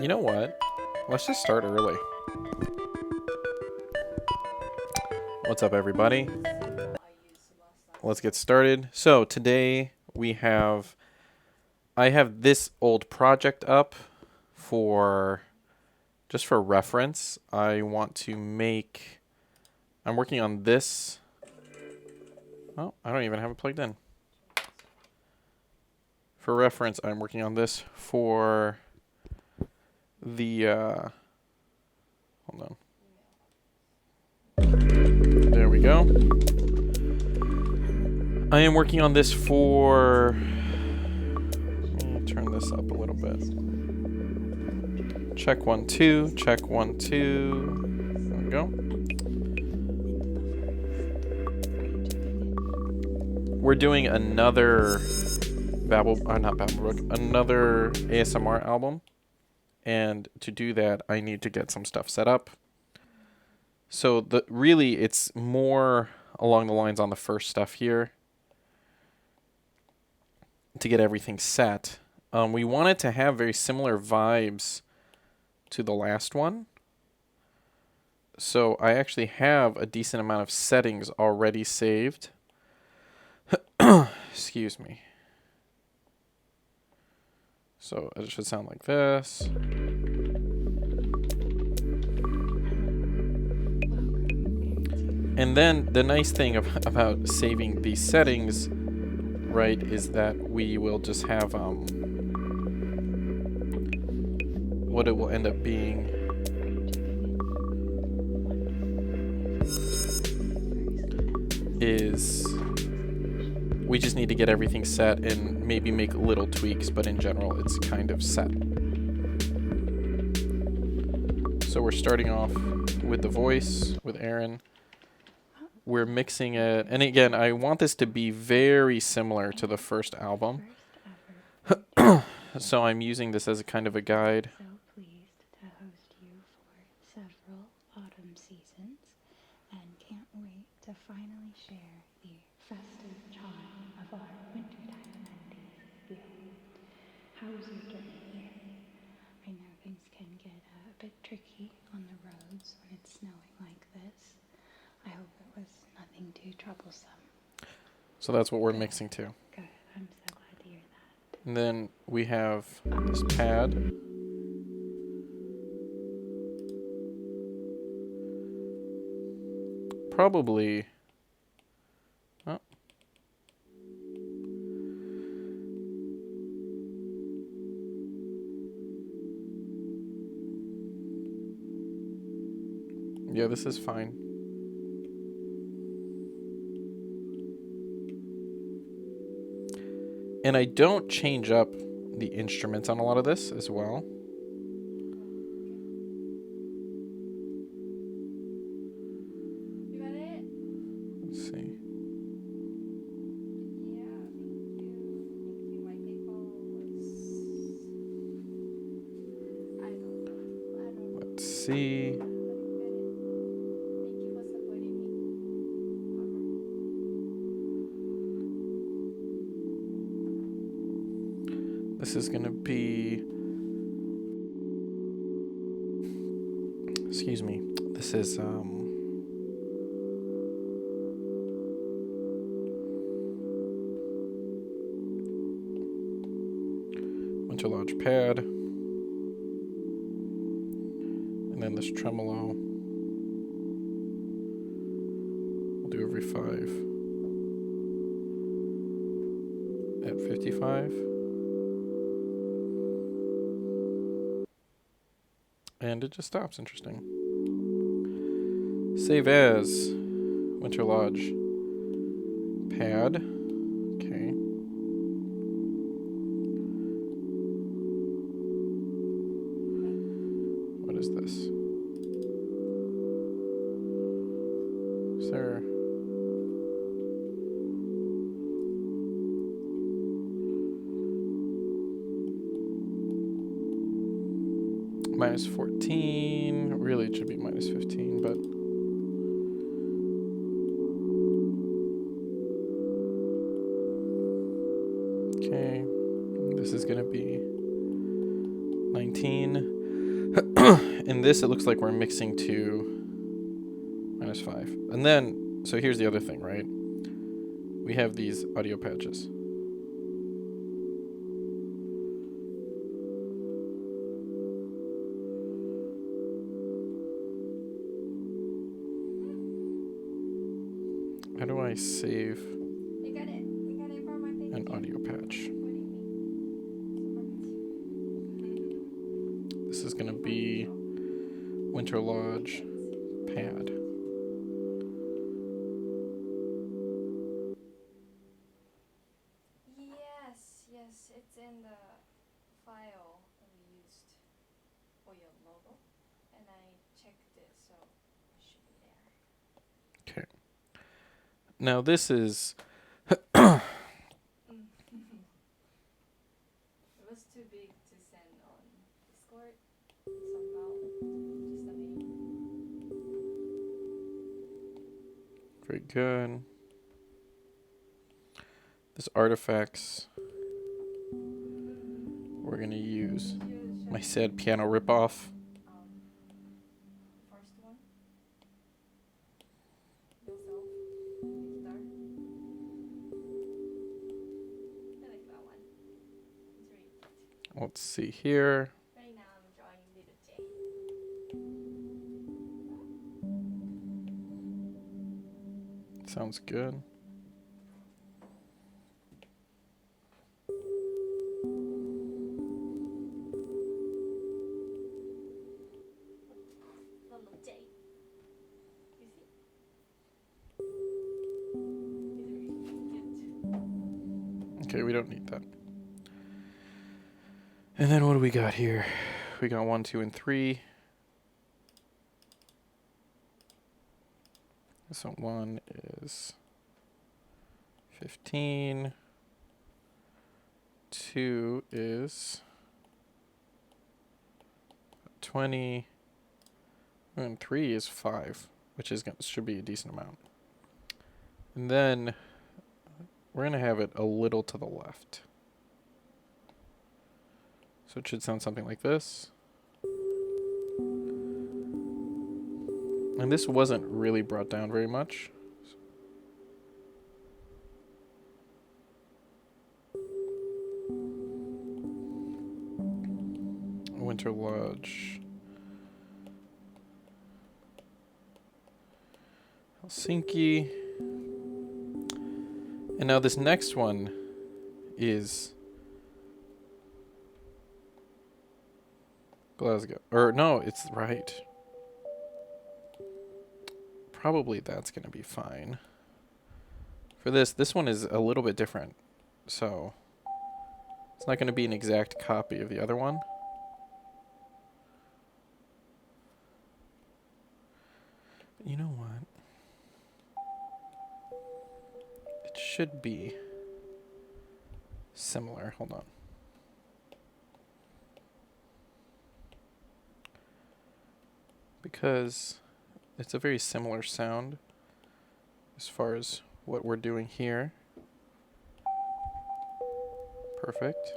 You know what? Let's just start early. What's up, everybody? Let's get started. So today I have this old project up for just for reference. I'm working on this. Oh, I don't even have it plugged in. For reference, I'm working on this for the, hold on. There we go. I am working on this for, let me turn this up a little bit. Check 1 2, check 1 2. There we go. We're doing another another ASMR album. And to do that, I need to get some stuff set up. So it's more along the lines on the first stuff here to get everything set. We wanted to have very similar vibes to the last one. So I actually have a decent amount of settings already saved. Excuse me. So it should sound like this. And then the nice thing about saving these settings, right, is that we will just have what it will end up being is we just need to get everything set and maybe make little tweaks, but in general it's kind of set. So we're starting off with the voice with Aaron. We're mixing it, and again, I want this to be very similar to the first album. So I'm using this as a kind of a guide. So pleased to host you for several autumn seasons, and can't wait to finally share the festive charm of our wintertime melodies with you. How's your journey here? I know things can get a bit tricky on the roads when it's snowing like this. I hope it was nothing too troublesome. So that's what we're mixing to. Good, I'm so glad to hear that. And then we have this pad. Probably. Oh. Yeah, this is fine. And I don't change up the instruments on a lot of this as well. You got it? Let's see. Yeah, thank you. My PayPal was. I don't know. Let's see. But you got it. Thank you for supporting me. This is gonna be. Excuse me. This is Winter Lodge pad. And then this tremolo. We'll do every 5 at 55. And it just stops. Interesting. Save as Winter Lodge pad. Okay. What is this? Is there... -14. Really, it should be -15, but okay. This is going to be 19. In this, it looks like we're mixing to -5. And then, so here's the other thing, right? We have these audio patches. How do I save You got it. You got it from my thing. an audio patch? What do you mean? This is going to be Winter Lodge pad. Yes, it's in the file that we used for your logo, and I checked it, so it should be there. Okay. Now this is It was too big to send on Discord somehow. Just the name. very good. This artifacts we're going to use You show my sad piano ripoff. first one. Yourself. Guitar. I like that one. It's really cute. Let's see here. Right now I'm drawing little J. Sounds good. Little J. You see? It's really cute. Okay, we don't need that. And then what do we got here? We got 1, 2, and 3. So 1 is 15. 2 is 20. And 3 is 5, which is should be a decent amount. And then we're going to have it a little to the left. So it should sound something like this. And this wasn't really brought down very much. Winter Lodge. Helsinki. And now this next one is Glasgow. Or no, it's right. Probably that's going to be fine. For this one is a little bit different. So it's not going to be an exact copy of the other one. But you know what? It should be similar. Hold on. Because it's a very similar sound as far as what we're doing here. Perfect.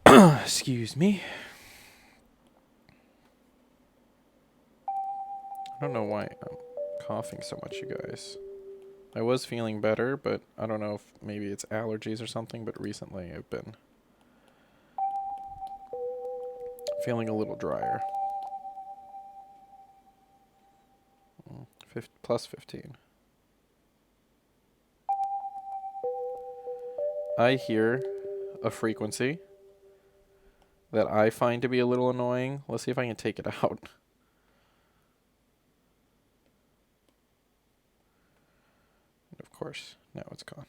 Excuse me. I don't know why I'm coughing so much, you guys. I was feeling better, but I don't know if maybe it's allergies or something, but recently I've been feeling a little drier. Plus 15. I hear a frequency that I find to be a little annoying. Let's see if I can take it out. And of course, now it's gone.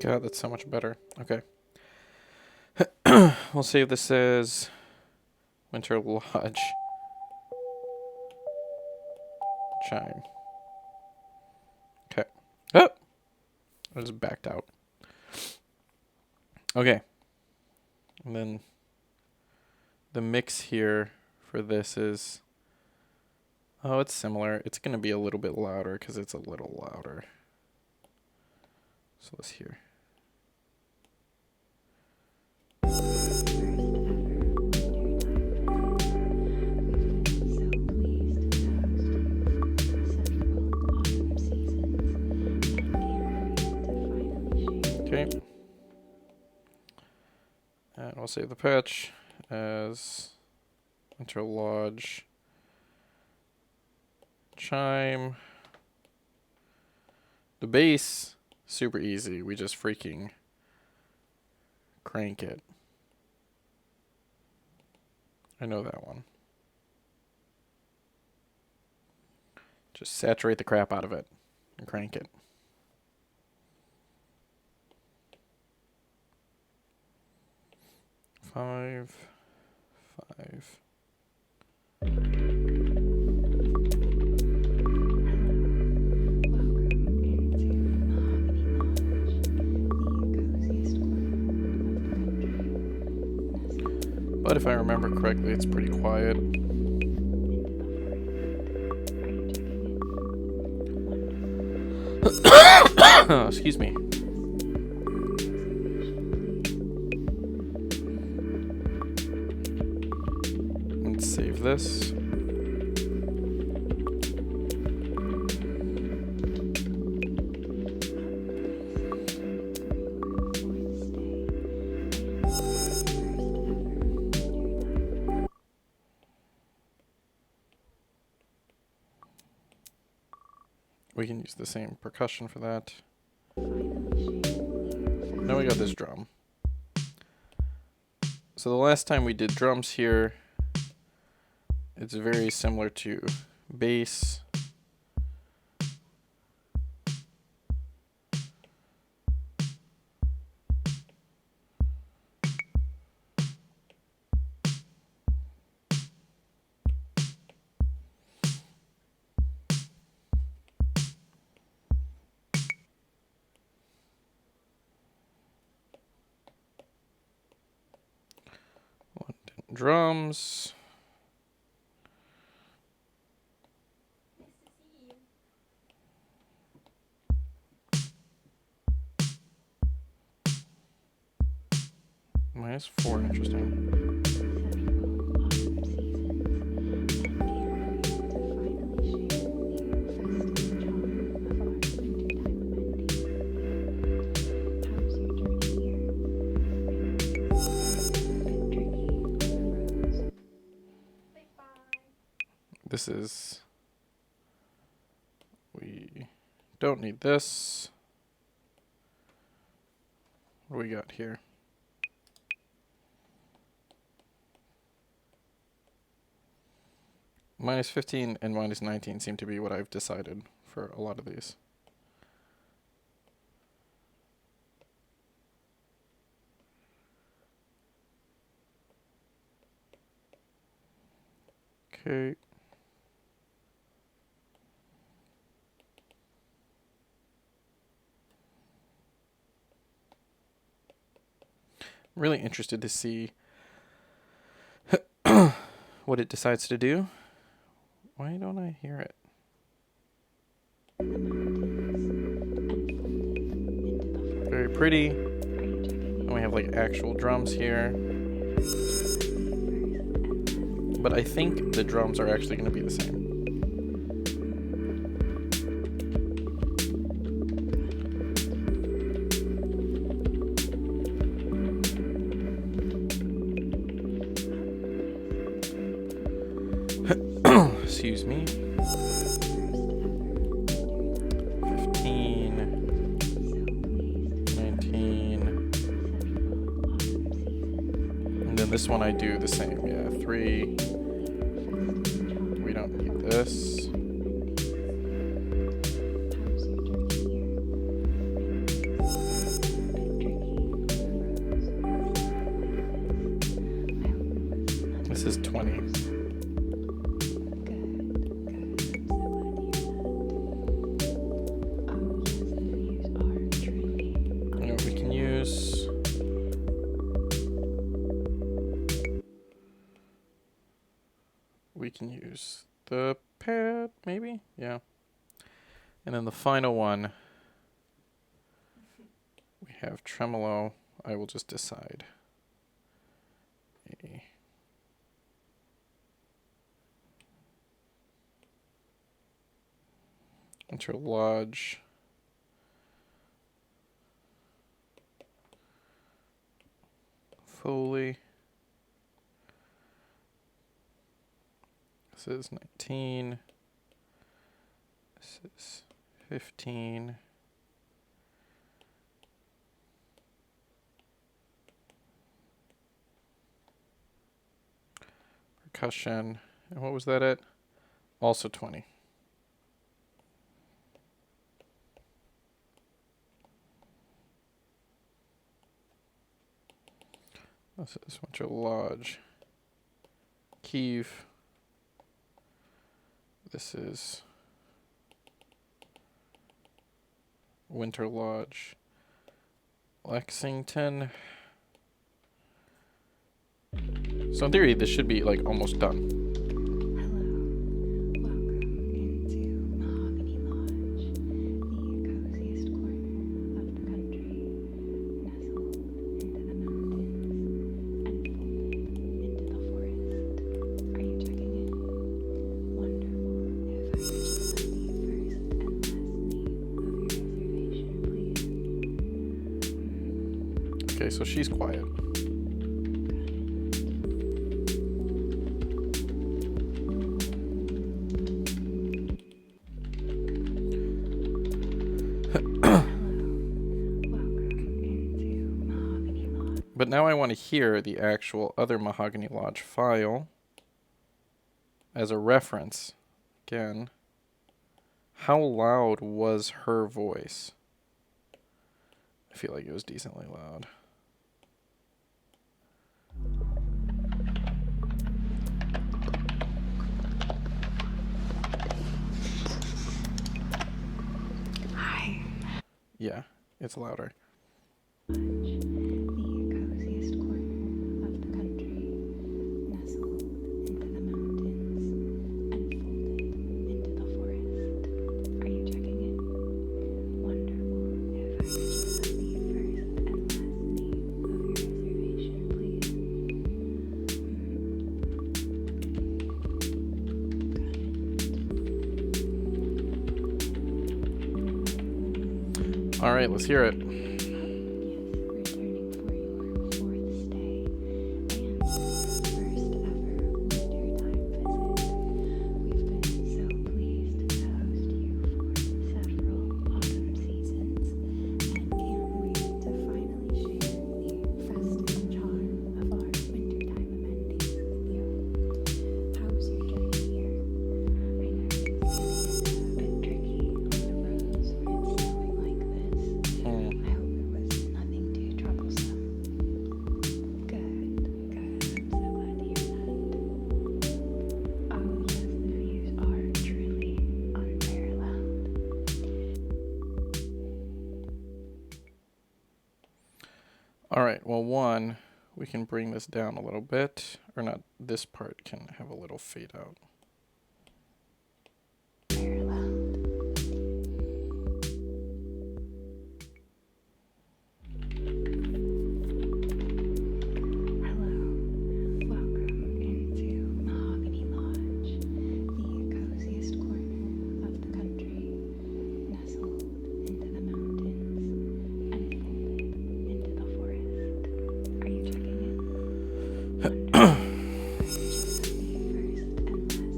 God, that's so much better. Okay. We'll save this as Winter Lodge chime. Okay. Oh! I just backed out. Okay. And then the mix here for this is... Oh, it's similar. It's going to be a little bit louder because it's a little louder. So let's hear. Okay. And we'll save the patch as Winter Lodge chime. The bass, super easy. We just freaking crank it. I know that one. Just saturate the crap out of it and crank it. Five. But if I remember correctly, it's pretty quiet. Excuse me. Let's save this. We can use the same percussion for that. Now we got this drum. So the last time we did drums here, it's very similar to bass. Drums. -4, interesting. This is... We don't need this. What do we got here? -15 and -19 seem to be what I've decided for a lot of these. Okay. I'm really interested to see what it decides to do. Why don't I hear it? Very pretty. And we have like actual drums here. But I think the drums are actually going to be the same. Excuse me. 15, 19, and then this one I do the same. Yeah, 3. We don't need this. This is 20. Good, good. I'm so glad to hear that. Oh, yes, the views are truly You know what we can use? We can use the pad, maybe? Yeah. And then the final one, we have tremolo. I will just decide. A Winter Lodge. Foley. This is 19. This is 15. Percussion. And what was that at? Also 20. This is Winter Lodge. Kiev. This is Winter Lodge. Lexington. So in theory, this should be like almost done. Hello, welcome into Mahogany Lodge, the coziest corner of the country, nestled into the mountains and folded into the forest. Are you checking in? Wonderful. If I could just have the first and last name of your reservation, please. Okay, so she's quiet. But now I want to hear the actual other Mahogany Lodge file as a reference. Again, how loud was her voice? I feel like it was decently loud. Hi. Yeah, it's louder. The coziest corner of the country, nestled into the mountains and folded into the forest. Are you checking in? Wonderful. If I could just have the first and last name of your reservation, please. All right, let's hear it. Yes, returning for your fourth stay and first ever wintertime visit. We've been so pleased to host you for several autumn seasons and can't wait to finally share the festive charm of our wintertime amenities with you. How's your journey here? I know it's getting a bit tricky on the roads when it's snowing like this. I hope it was nothing too troublesome. Good, good. I'm so glad to hear that. Oh, yes, the views are truly unparalleled. All right, well, one, we can bring this down a little bit. Or not, this part can have a little fade out. Paralleled. Hello, welcome into Mahogany Lodge, the coziest corner of the country, nestled into the mountains and folded into the forest. Are you checking in? Wonderful. If I could just have the first and last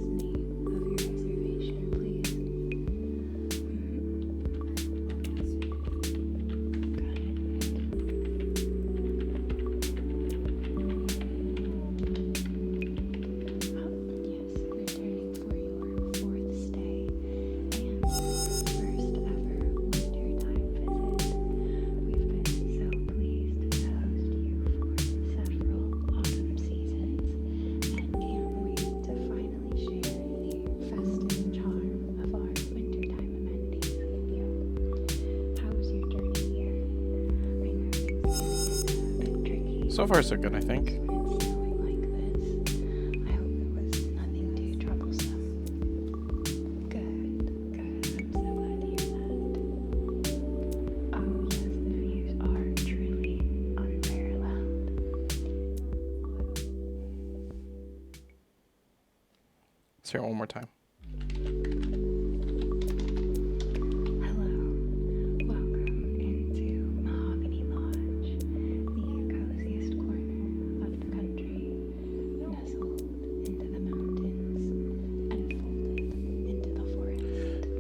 bit tricky. So far, so good, I think. When it's snowing like this, I hope it was nothing too troublesome. Good, good. I'm so glad to hear that. Oh yes, the views are truly unparalleled. Let's hear it one more time. Hello, welcome into Mahogany Lodge, the coziest corner of the country, nestled into the mountains and folded into the forest.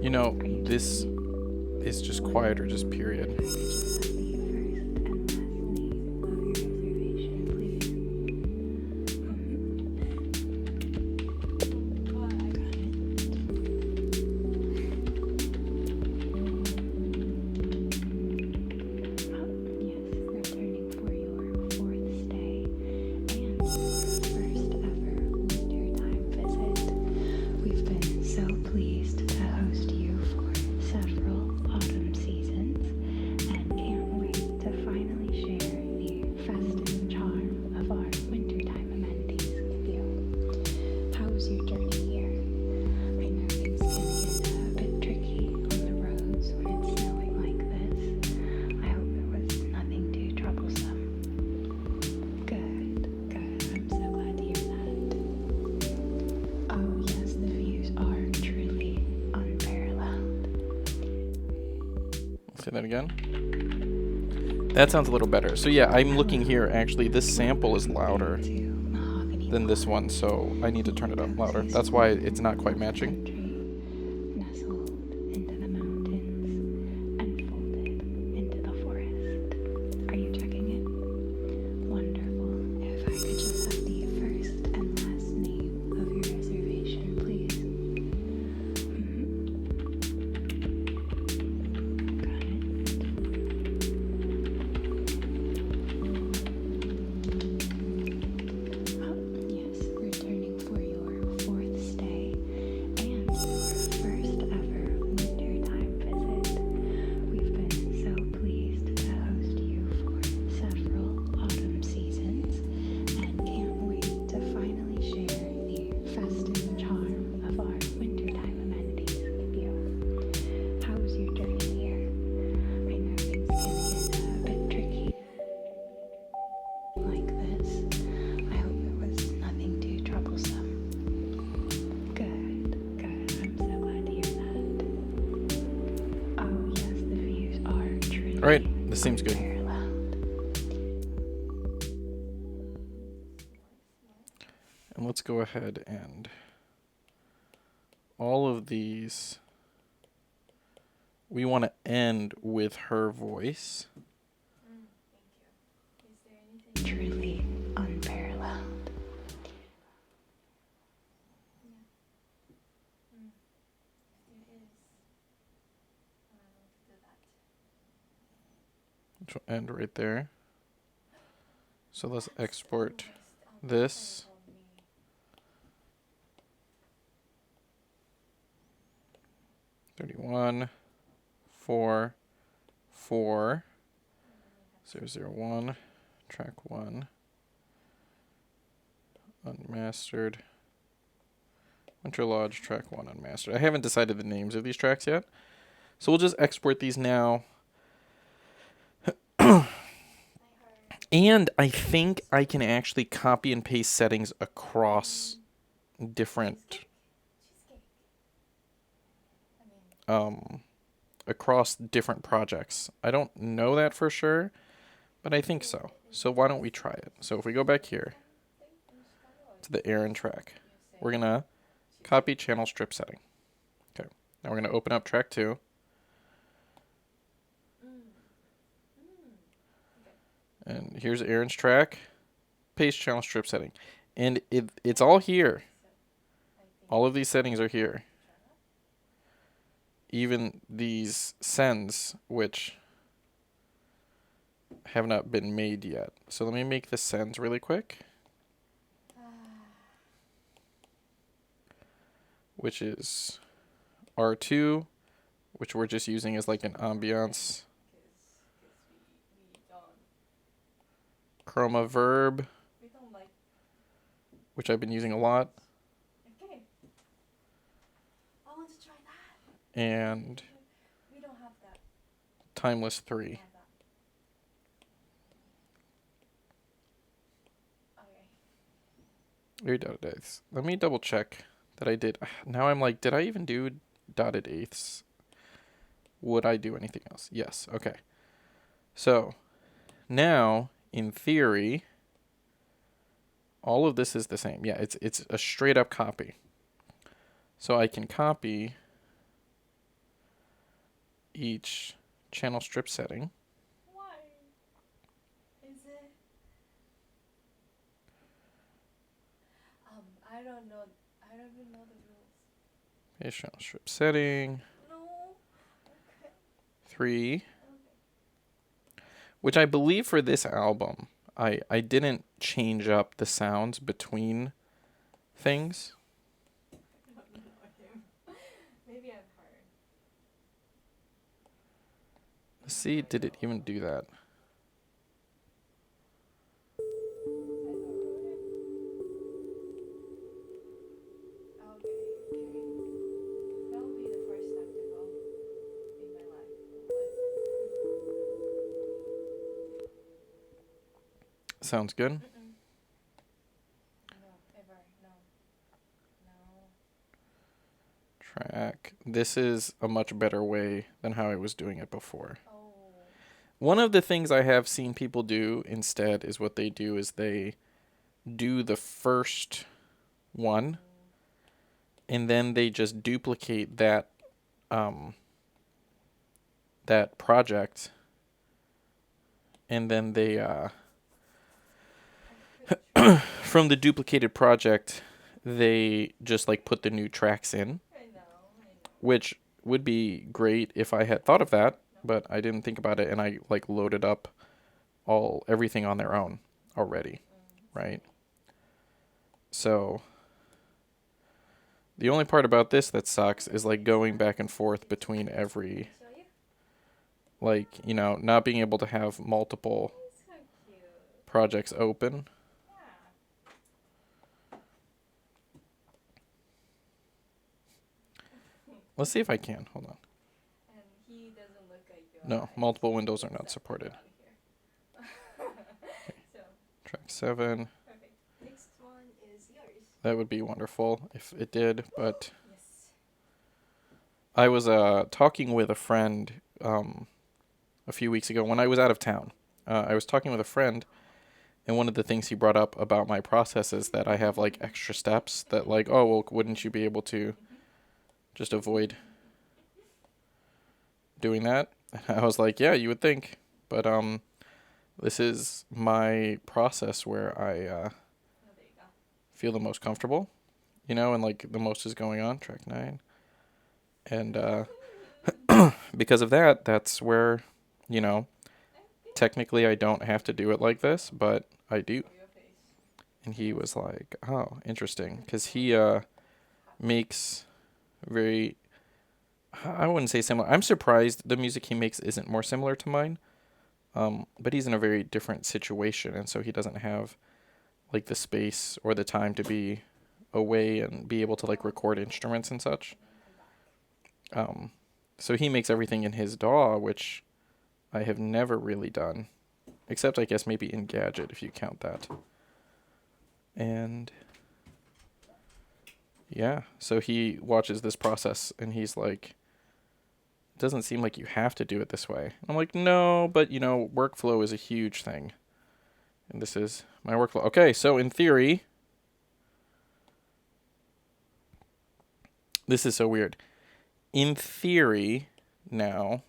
You know, this is just quieter, just period. If I could just have the first and last name of your reservation, please. Yes, returning for your fourth stay and your first ever wintertime visit. We've been so pleased to host you for several autumn seasons and can't wait to finally share the festive charm of our wintertime amenities with you. How's your journey here? I know things can get a bit tricky on the roads when it's snowing like this. I hope it was nothing too troublesome. Good, good. I'm so glad to hear that. Oh yes, the views are truly unparalleled. Say that again. That sounds a little better. So yeah, I'm looking here. Actually, this sample is louder than this one, so I need to turn it up louder. That's why it's not quite matching. Nestled into the mountains and folded into the forest. Are you checking it? Wonderful. If I could just have the first and last name of your reservation, please. Got it. Oh, yes, returning for your fourth stay and your first ever wintertime visit. We've been so pleased to host you for several autumn seasons and can't wait to finally share the festive charm of our wintertime amenities with you. How's your journey here? I know things can get a bit tricky like this. I hope it was nothing too troublesome. Good, good. I'm so glad to hear that. Oh yes, the views are truly All right, this seems good. unparalleled. And let's go ahead and all of these, we want to end with her voice. Thank you. Is there anything? Truly unparalleled. There is. Do that. Which will end right there. So let's export this. 31, 4, 4, 001, track 1, unmastered, Winter Lodge, track 1, unmastered. I haven't decided the names of these tracks yet, so we'll just export these now. And I think I can actually copy and paste settings across different Cheesecake. I mean, across different projects. I don't know that for sure, but I think so. So why don't we try it? So if we go back here to the Aaron track, we're gonna copy channel strip setting. Okay. Now we're gonna open up track 2. And here's Aaron's track. Paste channel strip setting. And it's all here. All of these settings are here. Even these sends, which have not been made yet. So let me make the sends really quick. Which is R2, which we're just using as like an ambiance. Chroma Verb, We don't like. which I've been using a lot, Okay. I want to try that. and We don't have that. Timeless 3. Have that. Okay. Very dotted eighths. Let me double check that I did. Now I'm like, did I even do dotted eighths? Would I do anything else? Yes. Okay. So now, in theory, all of this is the same. Yeah, it's a straight up copy. So I can copy each channel strip setting. Why? Is it? I don't know. I don't even know the rules. Here's channel strip setting No. Okay. 3, Okay. which I believe for this album, I didn't change up the sounds between things. I don't know him. Maybe I've heard. Let's see, did it even do that? Okay, okay. That will be the first time to go in my life. Sounds good. Mm-mm. No, ever. No. No. Track. This is a much better way than how I was doing it before. Oh. One of the things I have seen people do instead is what they do is they do the first one and then they just duplicate that that project and then they from the duplicated project they just like put the new tracks in, I know. which would be great if I had thought of that, but I didn't think about it and I like loaded up everything on their own already, right? So the only part about this that sucks is like going back and forth between every, Show you? like, you know, not being able to have multiple It's so cute. projects open. Yeah. Let's see if I can. Hold on. And he doesn't look like you. No, multiple windows are not supported. So, Track 7. perfect. Next one is yours. That would be wonderful if it did, but Yes. I was talking with a friend a few weeks ago when I was out of town. I was talking with a friend, and one of the things he brought up about my process is that I have like extra steps that like, oh, well, wouldn't you be able to just avoid doing that? I was like, yeah, you would think, but this is my process where I Oh, there you go. feel the most comfortable, you know, and like the most is going on. Track 9, and because of that, that's where, you know, technically I don't have to do it like this, but I do. For your face. And he was like, oh, interesting, because he makes very, I wouldn't say similar. I'm surprised the music he makes isn't more similar to mine, but he's in a very different situation, and so he doesn't have like the space or the time to be away and be able to like record instruments and such. So he makes everything in his DAW, which I have never really done, except I guess maybe in Gadget if you count that. And yeah, so he watches this process and he's like, it doesn't seem like you have to do it this way. And I'm like, no, but you know, workflow is a huge thing. And this is my workflow. Okay, so in theory, this is so weird. In theory, now,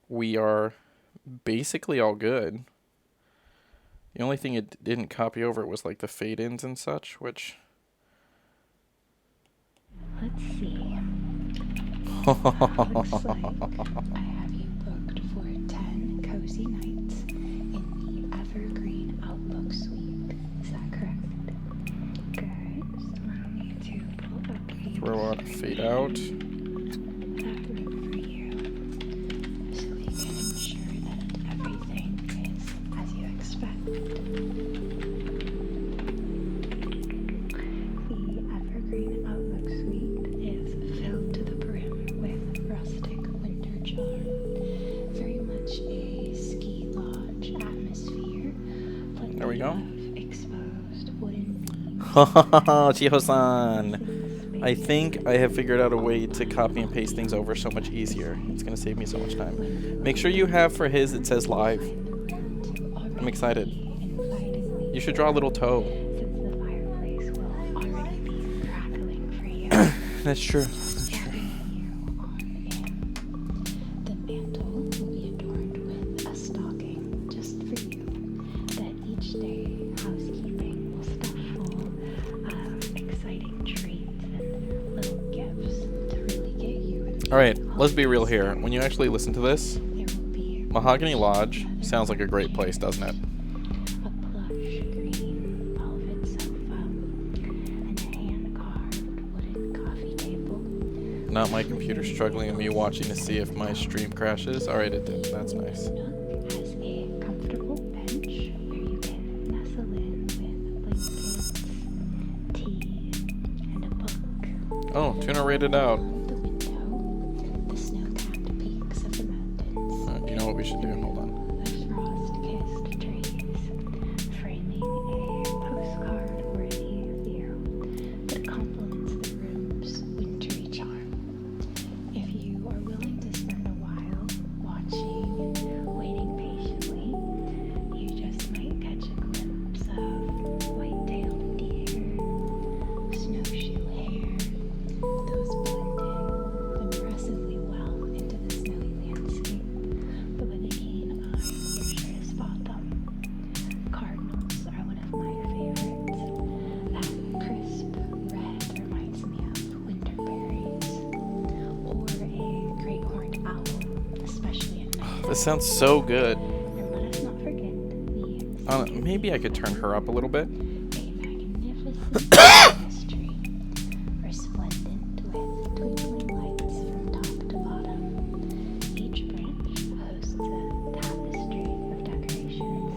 we are basically all good. The only thing it didn't copy over was like the fade-ins and such, which... Let's see. Looks like I have you booked for 10 cozy nights in the Evergreen Outlook Suite. Is that correct? Good. So allow me to pull up a Throw on a fade out. that room for you, so we can ensure that everything is as we go. Exposed wooden beams. Chiho-san. I think I have figured out a way to copy and paste things over so much easier. It's going to save me so much time. Make sure you have for his, it says live. I'm excited. You should draw a little toe. Since the fireplace will already be crackling for you. That's true. The mantle will be adorned with a stocking just for you. That each day housekeeping will stuff full of exciting treats and little gifts to really get you. Alright, let's be real here. When you actually listen to this, There will be Mahogany Lodge sounds like a great place, doesn't it? a plush green velvet sofa and a hand-carved wooden coffee table. Not my computer struggling and me watching to see if my stream crashes. Alright, it did. That's nice. Nook has a comfortable bench where you can nestle in with blankets, tea, and a book. Oh, Tuna rated out. Beyond the window, the snow-capped peaks of the mountains, You know what we should do? Hold on. the frost-kissed trees, framing a postcard worthy view that complements the room's wintry charm. If you are willing to spend a while watching and waiting patiently, you just might catch a glimpse of white-tailed deer, snowshoe hare. Those blend in impressively well into the snowy landscape, but with a keen eye, you're sure to spot them. Cardinals are one of my favorites. That crisp red reminds me of winter berries, or a great horned owl, especially at night. This sounds so good. And let us not forget the Maybe I could turn her up a little bit. a magnificent Christmas tree, resplendent with twinkling lights from top to bottom. Each branch hosts a tapestry of decorations,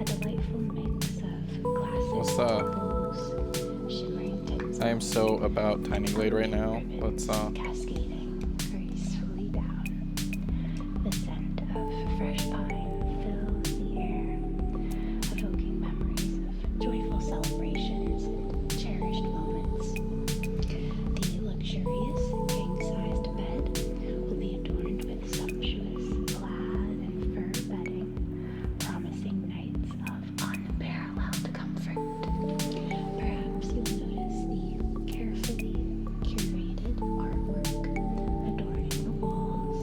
a delightful mix of classic What's baubles, shimmering tints, I am so about Tiny Blade right now. Let's cascading gracefully down. The scent of fresh pine fills the air, evoking memories of joyful celebrations and cherished moments. The luxurious king-sized bed will be adorned with sumptuous plaid and fur bedding, promising nights of unparalleled comfort. Perhaps you'll notice the carefully curated artwork adorning the walls,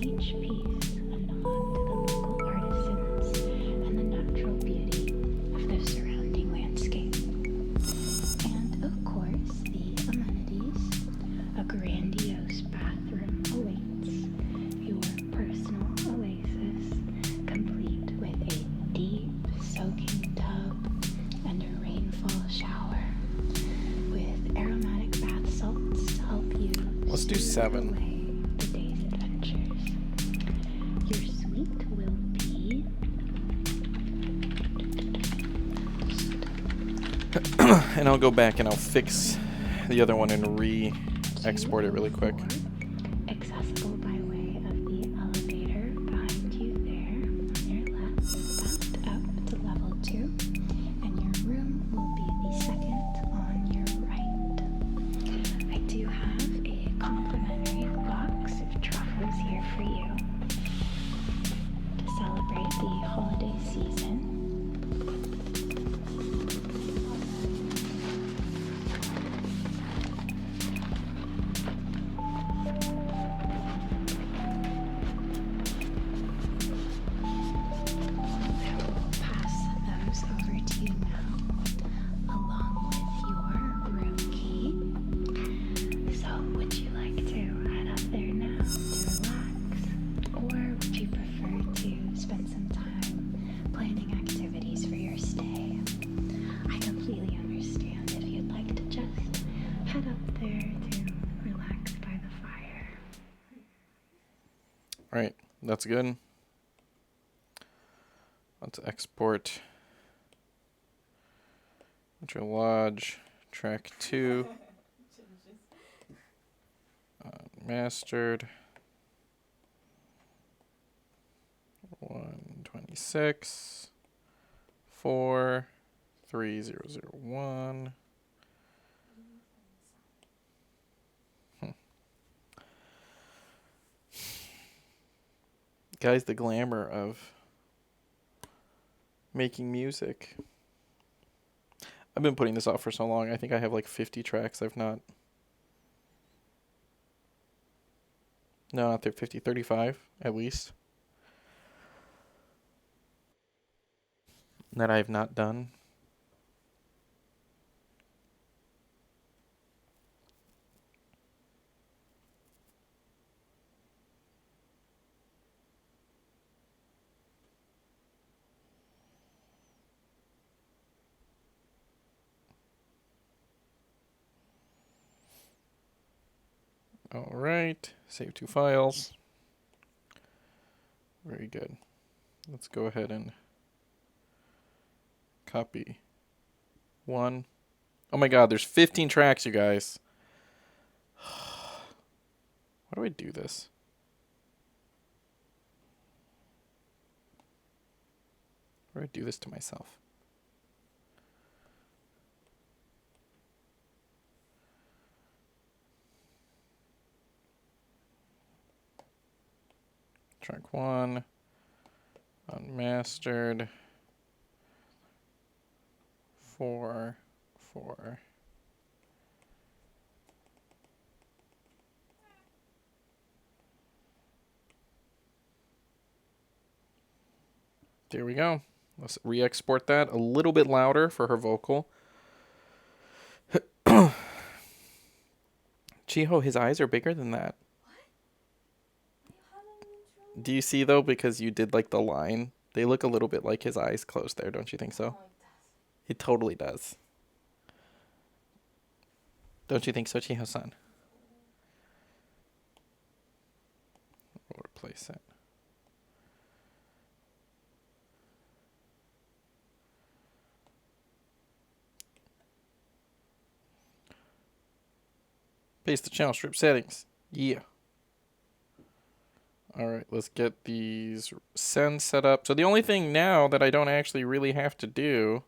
each piece a nod to the local artisans and the natural beauty of the surrounding landscape. And of course, the amenities. A grandiose bathroom awaits, your personal oasis, complete with a deep soaking tub and a rainfall shower, with aromatic bath salts to help you Let's do soothe 7. away the day's adventures. Your suite will be and I'll go back and I'll fix the other one and re-export it really quick. accessible by way of the elevator behind you there on your left, backed up to level 2, and your room will be the second on your right. I do have a complimentary box of truffles here for you to celebrate the holiday season. Pass those over to you now, along with your room key. So, would you like to head up there now to relax? Or would you prefer to spend some time planning activities for your stay? I completely understand if you'd like to just head up there to relax by the fire. Alright, that's good. Let's export Winter Lodge, track 2, mastered, 126, 43001. Guys, the glamour of making music. I've been putting this off for so long. I think I have like 50 tracks I've not. No, not 50, 35 at least. That I have not done. All right, save 2 files. Very good. Let's go ahead and copy 1. Oh my god, there's 15 tracks, you guys. Why do I do this? Why do I do this to myself? Track 1, unmastered, 4, 4. There we go. Let's re-export that a little bit louder for her vocal. Chiho, his eyes are bigger than that. Do you see though, because you did like the line, they look a little bit like his eyes closed there, don't you think so? It totally does. Don't you think so, Chiho-san? We'll replace it. Paste the channel strip settings. Yeah. All right, let's get these sends set up. So the only thing now that I don't actually really have to do,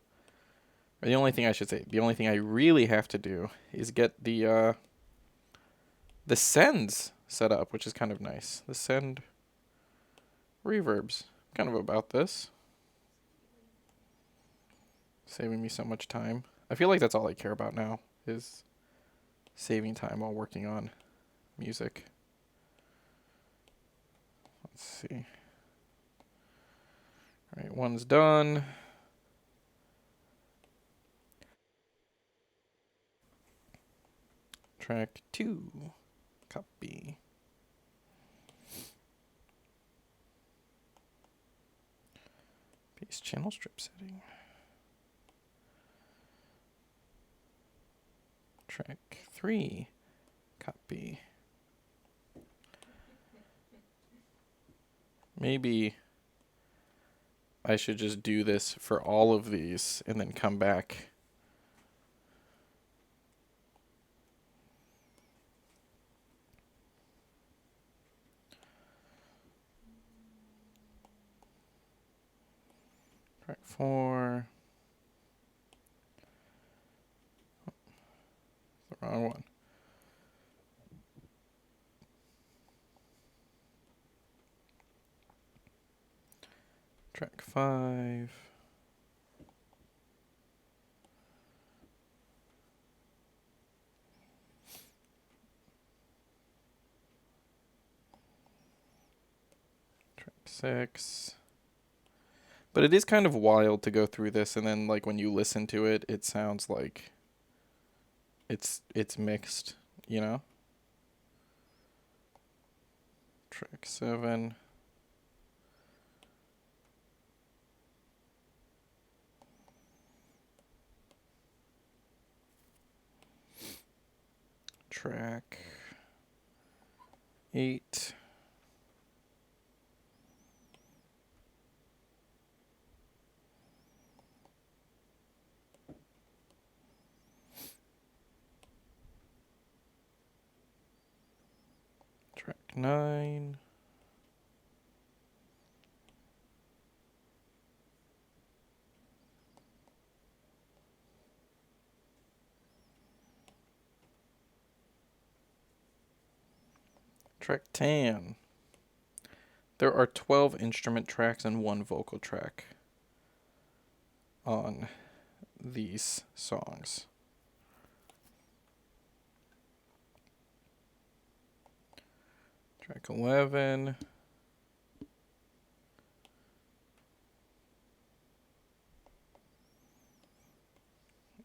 or the only thing I should say, the only thing I really have to do is get the sends set up, which is kind of nice. The send reverbs, kind of about this. Saving me so much time. I feel like that's all I care about now, is saving time while working on music. Let's see. All right, 1's done. Track 2, copy. Paste channel strip setting. Track 3, copy. Maybe I should just do this for all of these and then come back. Track 4. Oh, the wrong one. Track 5. Track 6. But it is kind of wild to go through this and then like when you listen to it, it sounds like it's mixed, you know? Track 7. Track 8. Track 9. Track 10. There are 12 instrument tracks and 1 vocal track on these songs. Track 11.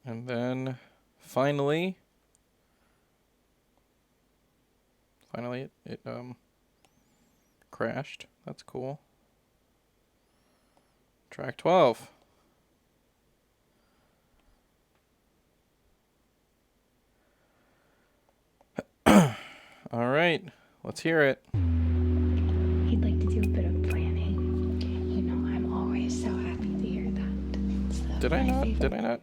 And then finally it crashed. That's cool. Track 12. All right, let's hear it. He'd like to do a bit of planning. You know, I'm always so happy to hear that. It's Did I my not? favorite Did I not?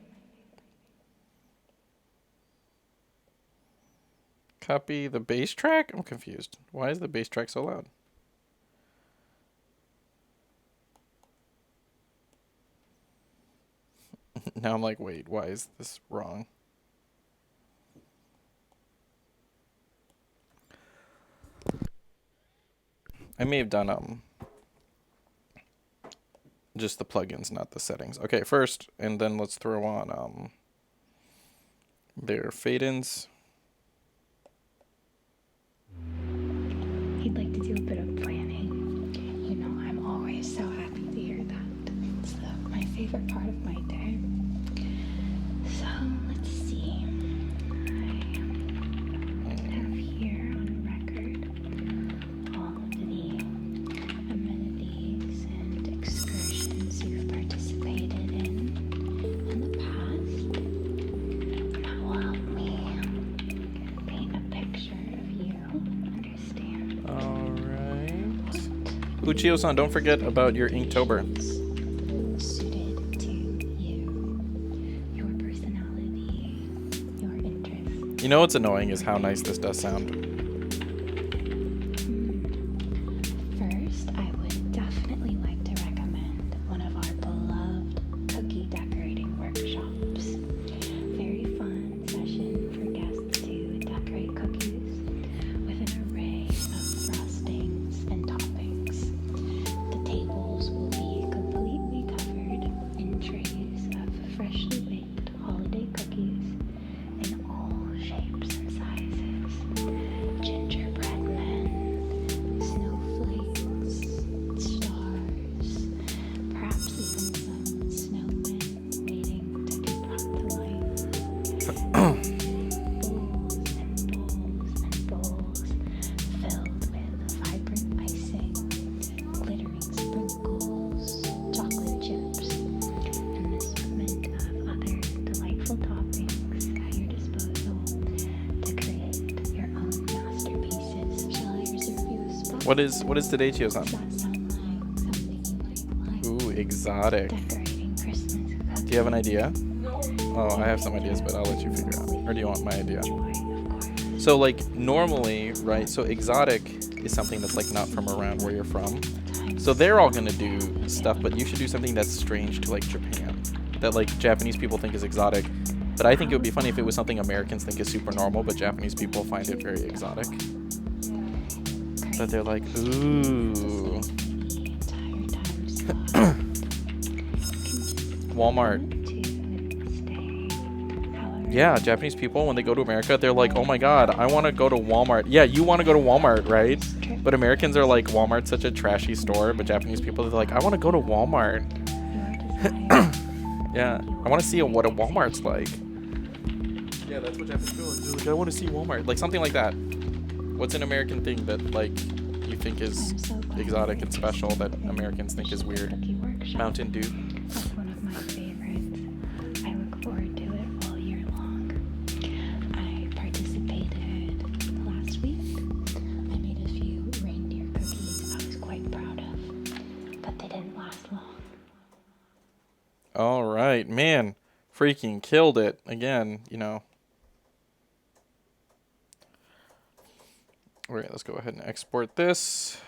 Copy the bass track? I'm confused. Why is the bass track so loud? Now I'm like, wait, why is this wrong? I may have done just the plugins, not the settings. Okay, first, and then let's throw on their fade-ins. He'd like to do a bit of planning. You know, I'm always so happy to hear that. It's my favorite part of my day. So, let's see. I have here on record all of the amenities and excursions you've participated in the past. That will help me paint a picture of you, understand Alright. Uchio-san, don't forget about your Inktober. suited to you, your personality, your interests. You know what's annoying is how nice this does sound. First, I would definitely like to recommend one of our beloved cookie decorating workshops. Very fun session for guests to decorate cookies with an array of frostings and toppings. The tables will be completely covered in trays of freshly baked holiday cookies in all shapes and sizes. Gingerbread men, snowflakes, stars, perhaps even some snowmen waiting to be brought to life. Bowls and bowls and bowls filled with vibrant icing, glittering sprinkles, chocolate chips, and an assortment of other delightful toppings at your disposal to create your own masterpieces. Shall I reserve you a spot? What is today, Chio-san? Does that sound like something you might like? Ooh, exotic. Decorating Christmas cookies. Do you have an idea? Oh, I have some ideas, but I'll let you figure out. Or do you want my idea? Joy, of course. So, like, normally, right, so exotic is something that's, like, not from around where you're from. So they're all gonna do stuff, but you should do something that's strange to, like, Japan. That, like, Japanese people think is exotic. But I think it would be funny if it was something Americans think is super normal, but Japanese people find it very exotic. That they're like, ooh. The entire time slot. Walmart. Yeah, Japanese people, when they go to America, they're like, oh my god, I want to go to Walmart. Yeah, you want to go to Walmart, right? But Americans are like, Walmart's such a trashy store. But Japanese people are like, I want to go to Walmart. Yeah, I want to see what a Walmart's like. Yeah, that's what Japanese people are. They're like, I want to see Walmart. Like, something like that. What's an American thing that, like, you think is exotic and special that Americans think is weird? Mountain Dew. That's one of my favorites. I look forward to it all year long. I participated last week. I made a few reindeer cookies I was quite proud of, but they didn't last long. All right, man. Freaking killed it. Again, you know. All right, let's go ahead and export this.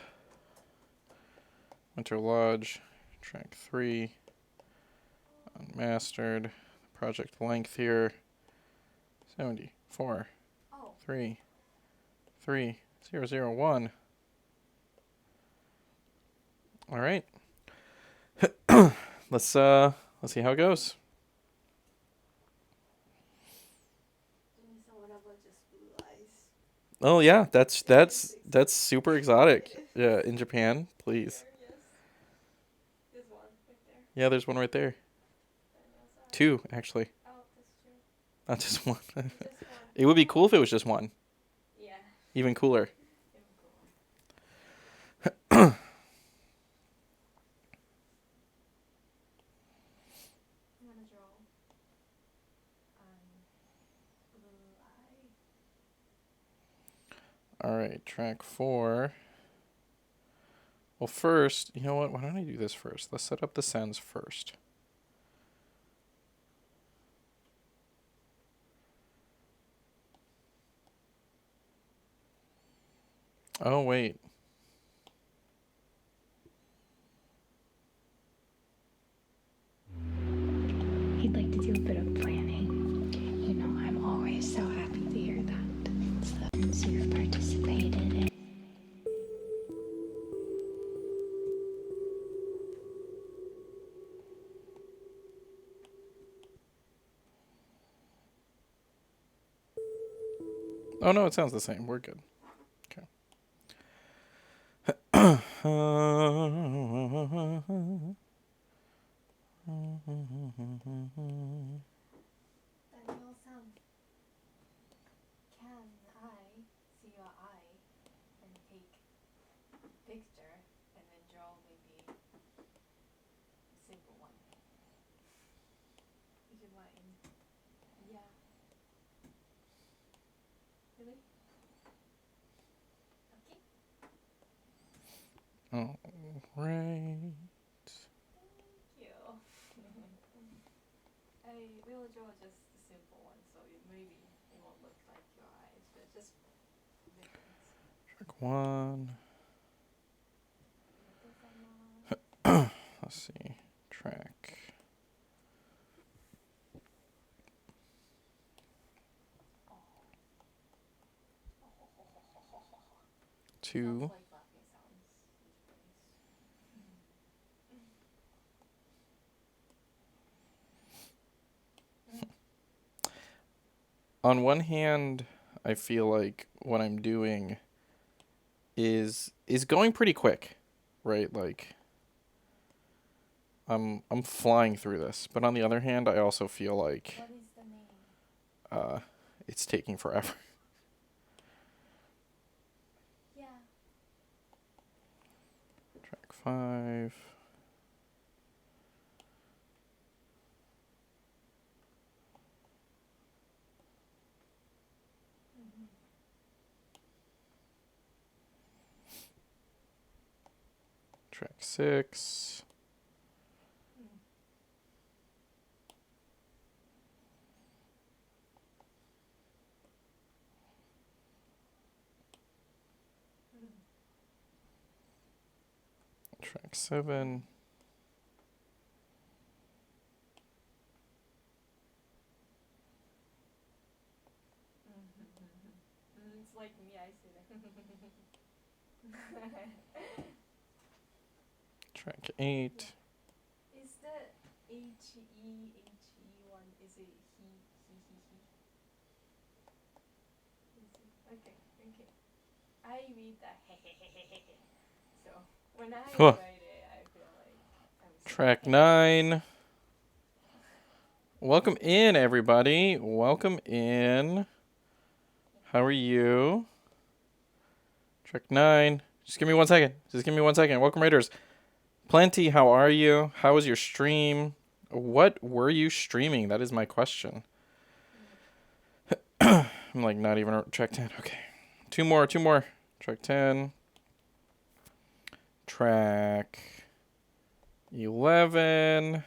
Winter Lodge, track 3, unmastered. Project length here, 74, Oh. 3, 3, 001. All right. Let's see how it goes. What about just blue eyes? Oh yeah, that's super exotic. Yeah, in Japan, please. Yes. This one right there. Yeah, there's one right there. Daniel's eye. 2 actually, Oh, that's true. not just one. Just one. It would be cool if it was just one. Yeah. Even cooler. Even cooler. I'm gonna draw blue eye. All right, track 4. Well, first, you know what? Why don't I do this first? Let's set up the sends first. Oh, wait. He'd like to do a bit of planning. You know, I'm always so happy to hear that. It's the things you've participated in. Oh, no, it sounds the same. We're good. Okay. Daniel-san, can I see your eye and take picture and then draw maybe a simple one? Would you mind? Yeah. Really? Okay. All right. Thank you. I will draw just a simple one, so maybe it won't look like your eyes, but just different. Track 1. Let's see. Track 2. Sounds like laughing sounds. On one hand, I feel like what I'm doing is going pretty quick, right? Like I'm flying through this. But on the other hand, I also feel like What is the name? it's taking forever. Yeah. Track 5. Track 6. Track 7. It's like me, I say that. Track 8. Is the H-E one, is it he? Is it? Okay. I read that so when I Huh. write it, I feel like I'm so Track 9. Welcome in, everybody. Welcome in. How are you? Track 9. Just give me 1 second. Welcome, Raiders. Plenty, how are you? How was your stream? What were you streaming? That is my question. I'm like not even track 10. Okay. Two more. Track 10. Track 11.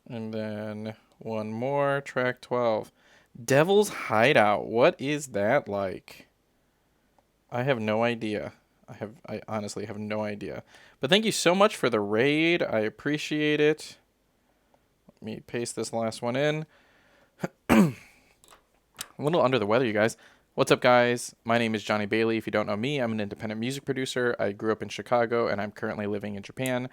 And then one more. Track 12. Devil's Hideout. What is that like? I have no idea. I honestly have no idea. But thank you so much for the raid. I appreciate it. Let me paste this last one in. little under the weather, you guys. What's up, guys? My name is Johnny Bailey. If you don't know me, I'm an independent music producer. I grew up in Chicago, and I'm currently living in Japan.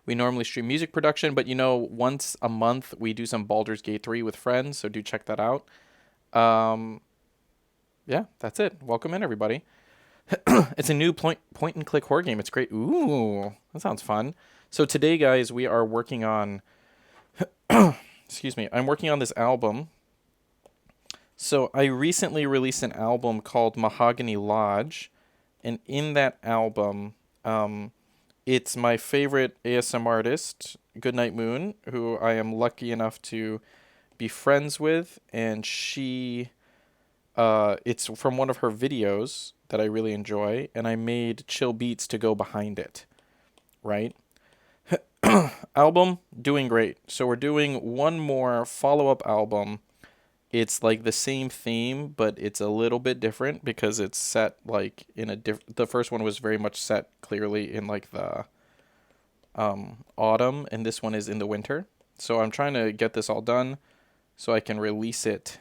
We normally stream music production, but once a month we do some Baldur's Gate 3 with friends, so do check that out. Yeah, that's it. Welcome in, everybody. It's a new point and click horror game. It's great. Ooh, that sounds fun. So today, guys, we are working on excuse me. I'm working on this album. So I recently released an album called Mahogany Lodge, and in that album, it's my favorite ASM artist, Goodnight Moon, who I am lucky enough to be friends with, and it's from one of her videos that I really enjoy, and I made chill beats to go behind it, right? Album, doing great. So we're doing one more follow-up album. It's like the same theme, but it's a little bit different because it's set like in a the first one was very much set clearly in like the autumn, and this one is in the winter. So I'm trying to get this all done so I can release it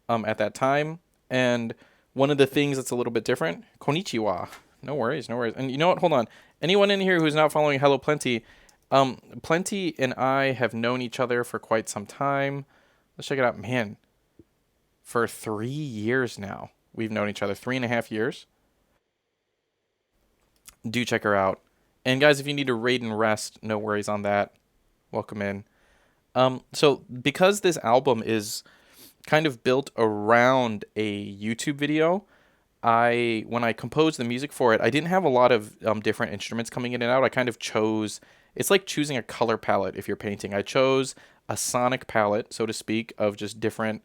at that time. And one of the things that's a little bit different, konnichiwa. No worries, no worries. And you know what? Hold on. Anyone in here who's not following Hello Plenty, Plenty and I have known each other for quite some time. Let's check it out. Man, for 3 years now, we've known each other. 3.5 years. Do check her out. And guys, if you need to raid and rest, no worries on that. Welcome in. So because this album is kind of built around a YouTube video, when I composed the music for it, I didn't have a lot of different instruments coming in and out. I kind of chose, it's like choosing a color palette if you're painting. I chose a sonic palette, so to speak, of just different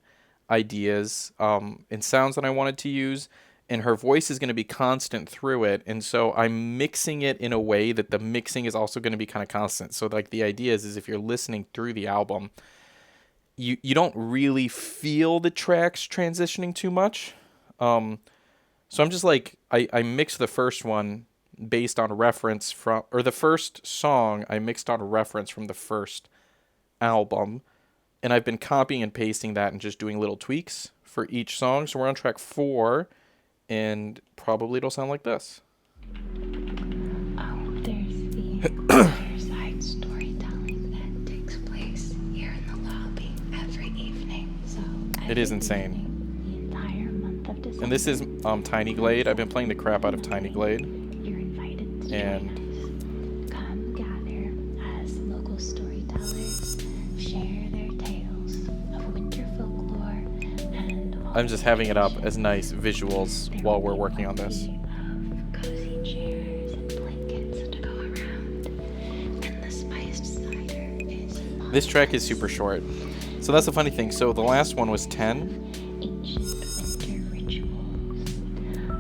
ideas and sounds that I wanted to use, and her voice is going to be constant through it, and so I'm mixing it in a way that the mixing is also going to be kind of constant. So like the idea is if you're listening through the album, you don't really feel the tracks transitioning too much. So I'm just like, I mixed the first one based on a reference from, or the first song I mixed on a reference from the first album, and I've been copying and pasting that and just doing little tweaks for each song. So we're on track 4, and probably it'll sound like this. Oh, there's the fireside storytelling that takes place here in the lobby every evening. So It is insane. The entire month of December. And this is Tiny Glade. I've been playing the crap out of Tiny Glade. You're invited to And join us. Come gather as local storytellers share their tales of winter folklore and all I'm just having it up as nice visuals there while will we're be working on this. plenty of cozy chairs and blankets to go around, and the spiced cider is This track is super short. So that's the funny thing. So the last one was 10. ancient winter rituals,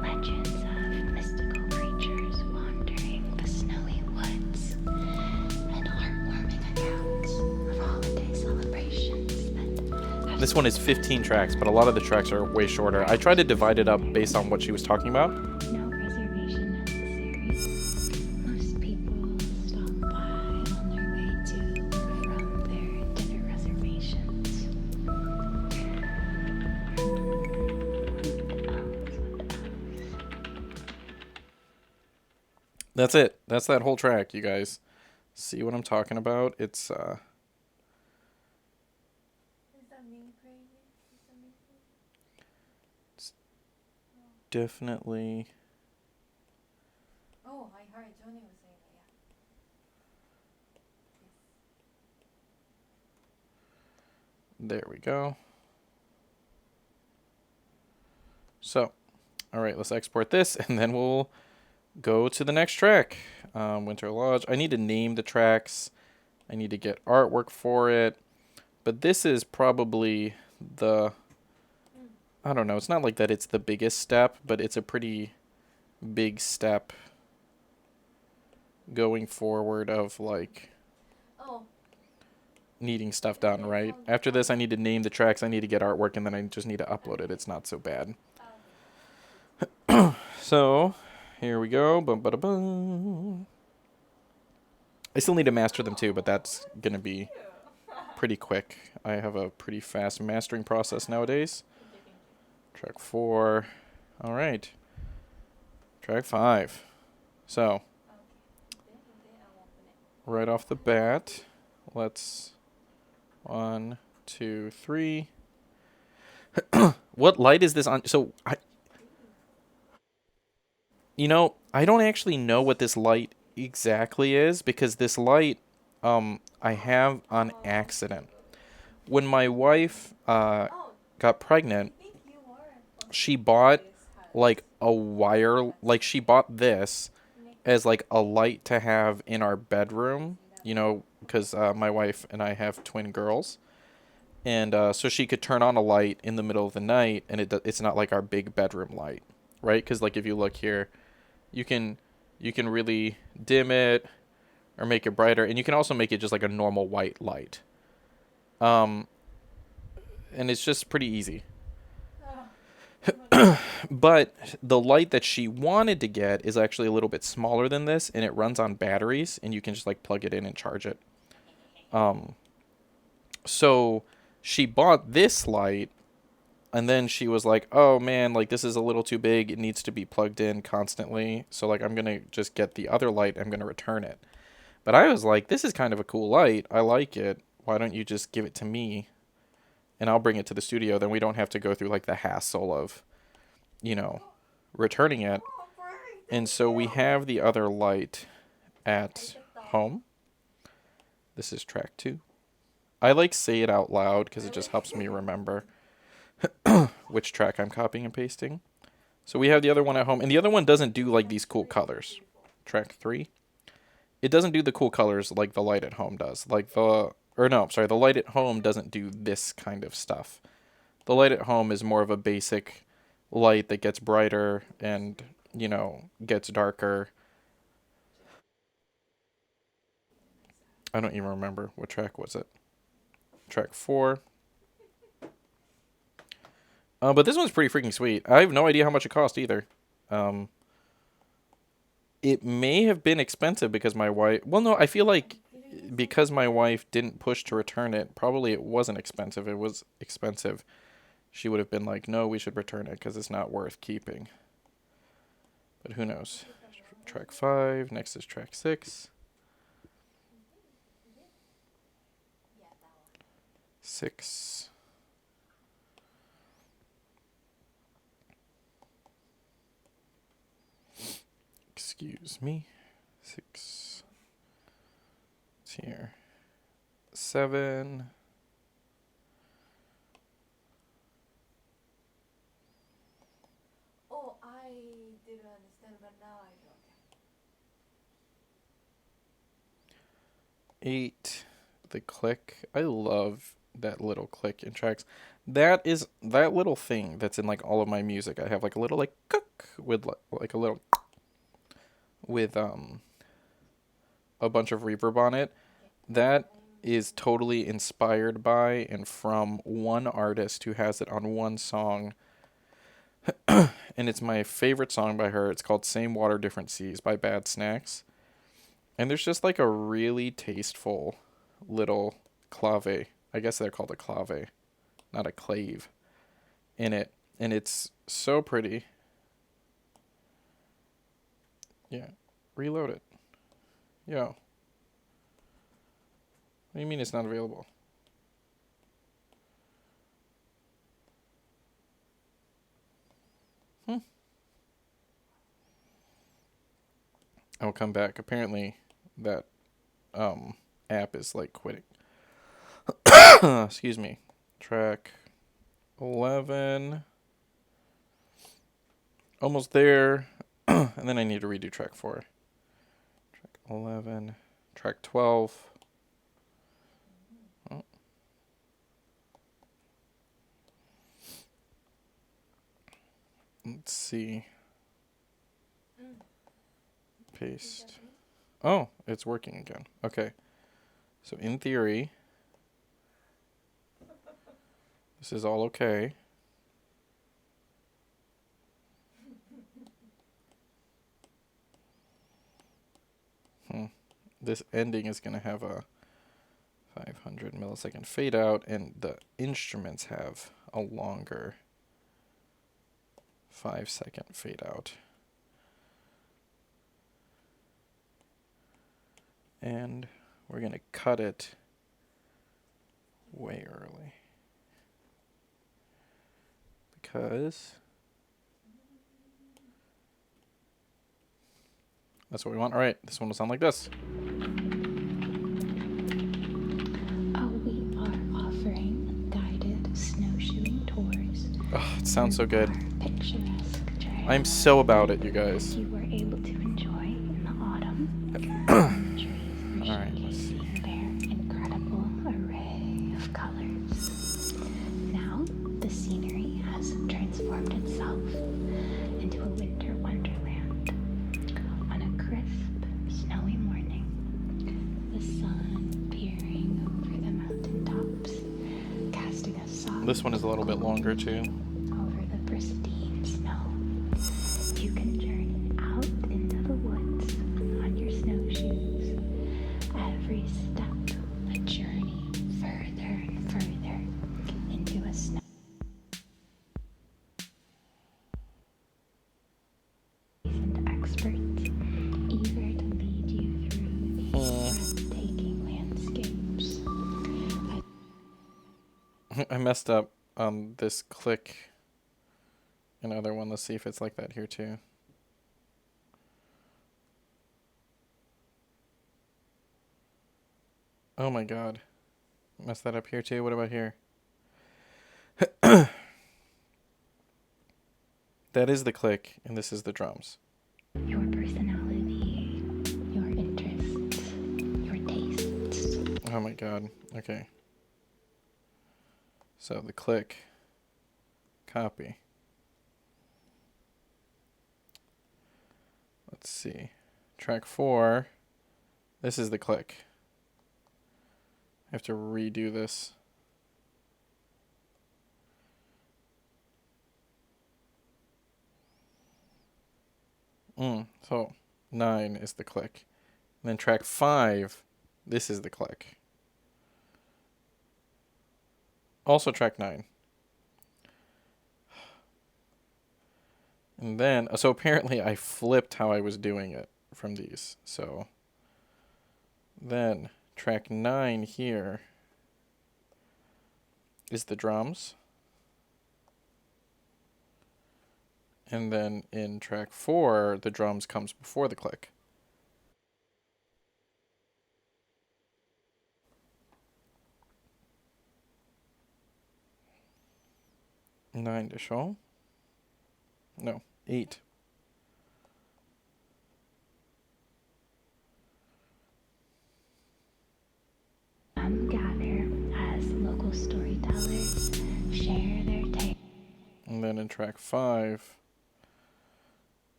legends of mystical creatures wandering the snowy woods, and heartwarming accounts of holiday celebrations that have This one is 15 tracks, but a lot of the tracks are way shorter. I tried to divide it up based on what she was talking about. no reservation necessary. Most people stop by on their way to or from their dinner reservations. That's it. That's that whole track, you guys. See what I'm talking about? It's Is that mean crazy? Is that mean crazy? definitely... Oh, I heard Johnny was saying that, yeah. There we go. So, all right, let's export this, and then we'll go to the next track. Winter Lodge. I need to name the tracks. I need to get artwork for it. But this is probably the... I don't know. It's not like that it's the biggest step, but it's a pretty big step going forward of, like, Oh, needing stuff done, right? After this, I need to name the tracks, I need to get artwork, and then I just need to upload it. It's not so bad. So, here we go. Bum, bada, bum. I still need to master them too, but that's going to be pretty quick. I have a pretty fast mastering process nowadays. okay. Track 4. All right. Track 5. So, Okay. I'll open it. right off the bat, let's 1, 2, 3. What light is this on? So, I don't actually know what this light exactly is because this light I have on accident. When my wife Oh, got pregnant, I think you are. she bought like a wire, like she bought this as like a light to have in our bedroom, because my wife and I have twin girls. And so she could turn on a light in the middle of the night, and it's not like our big bedroom light, right? Because like if you look here, you can really dim it or make it brighter, and you can also make it just like a normal white light. Um, and it's just pretty easy. But the light that she wanted to get is actually a little bit smaller than this, and it runs on batteries, and you can just like plug it in and charge it. So she bought this light, and then she was like, "Oh man, like this is a little too big. It needs to be plugged in constantly. So like I'm gonna just get the other light. I'm gonna return it." But I was like, "This is kind of a cool light. I like it. Why don't you just give it to me, and I'll bring it to the studio? Then we don't have to go through like the hassle of, you know, returning it." And so we have the other light at home. This is track 2. I like say it out loud because it just helps me remember which track I'm copying and pasting. So we have the other one at home, and the other one doesn't do like these cool colors. Track 3. It doesn't do the cool colors like the light at home does. The light at home doesn't do this kind of stuff. The light at home is more of a basic light that gets brighter and, gets darker. I don't even remember what track was it. Track 4. But this one's pretty freaking sweet. I have no idea how much it cost either. It may have been expensive because my wife. Well, no, I feel like because my wife didn't push to return it, probably it wasn't expensive. It was expensive. She would have been like, no, we should return it because it's not worth keeping. But who knows? Track 5. Next is track 6. 6. Excuse me. 6. It's here. 7. Oh, I didn't understand, but now I do. 8. The click. I love that little click in tracks. That little thing that's in like all of my music. I have like a little like cook with like a little with a bunch of reverb on it. That is totally inspired by and from one artist who has it on one song. And it's my favorite song by her. It's called Same Water, Different Seas by Bad Snacks. And there's just like a really tasteful little clave. I guess they're called a clave, not a clave, in it. And it's so pretty. Yeah. Reload it. Yo. What do you mean it's not available? I'll come back. Apparently that app is like quitting. Excuse me. Track 11. Almost there. And then I need to redo track 4. Track 11. Track 12. Oh. Let's see. Paste. Oh, it's working again. Okay. So in theory, this is all okay. This ending is going to have a 500 millisecond fade out, and the instruments have a longer 5-second fade out. And we're going to cut it way early. Because that's what we want. All right, this one will sound like this. We are offering guided snowshoeing tours. Oh, it sounds so good. Our picturesque trails I'm so about it, you guys. you were able to enjoy in the autumn. Trees are All right, let's see. showcasing their incredible array of colors. Now, the scenery has transformed itself into a winter wonderland. On a crisp, snowy morning, the sun peering over the mountaintops, casting a soft This one is a little bit longer too. over the pristine snow. You can journey out into the woods on your snowshoes. Every step a journey further and further into a snow. Seasoned experts eager to lead you through these breathtaking landscapes. I messed up on this click. Another one. Let's see if it's like that here too. Oh my god. Messed that up here too. What about here? That is the click, and this is the drums. Your personality, your interests, your tastes. Oh my god. Okay. So the click. Copy. Let's see. Track 4. This is the click. I have to redo this. So 9 is the click. And then track 5, this is the click. Also track 9. And then, so apparently I flipped how I was doing it from these. So then track 9 here is the drums. And then in track 4, the drums comes before the click. Nine to show. No, 8. Gather as local storytellers share their tales. And then in track 5,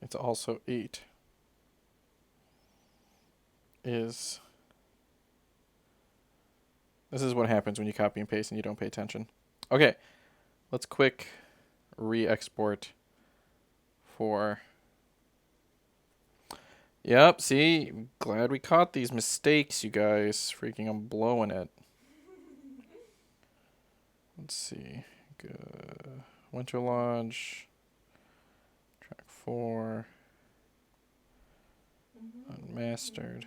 it's also 8. This is what happens when you copy and paste and you don't pay attention. Okay, let's quick re-export for... Yep, see? Glad we caught these mistakes, you guys. Freaking, I'm blowing it. Let's see. Good. Winter Lodge. Track 4. Unmastered.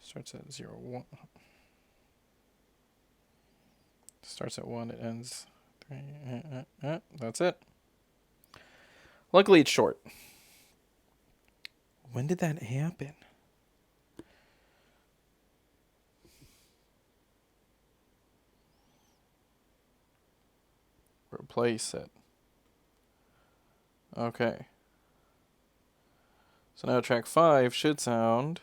Starts at 0, 1. Starts at 1, it ends 3. That's it. Luckily, it's short. When did that happen? Replace it. Okay. So now track 5 should sound...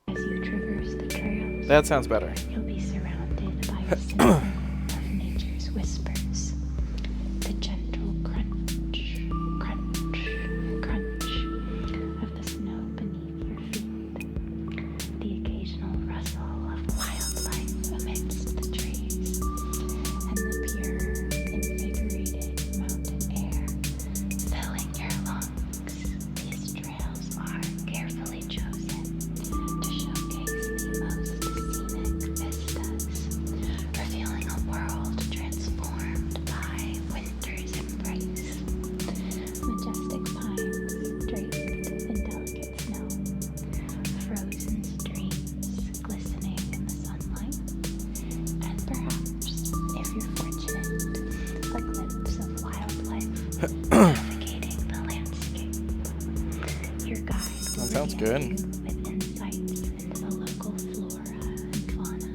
As you traverse the trails, That sounds better. you'll be surrounded by a symphony of nature's whispers. The gentle crunch, crunch, crunch of the snow beneath your feet. The occasional rustle of wildlife amidst the trees. And the pure, invigorating mountain air filling your lungs. These trails are carefully chosen to showcase the most scenic vistas, revealing a navigating the landscape. Your guide will sounds regale good. you with insights into the local flora and fauna,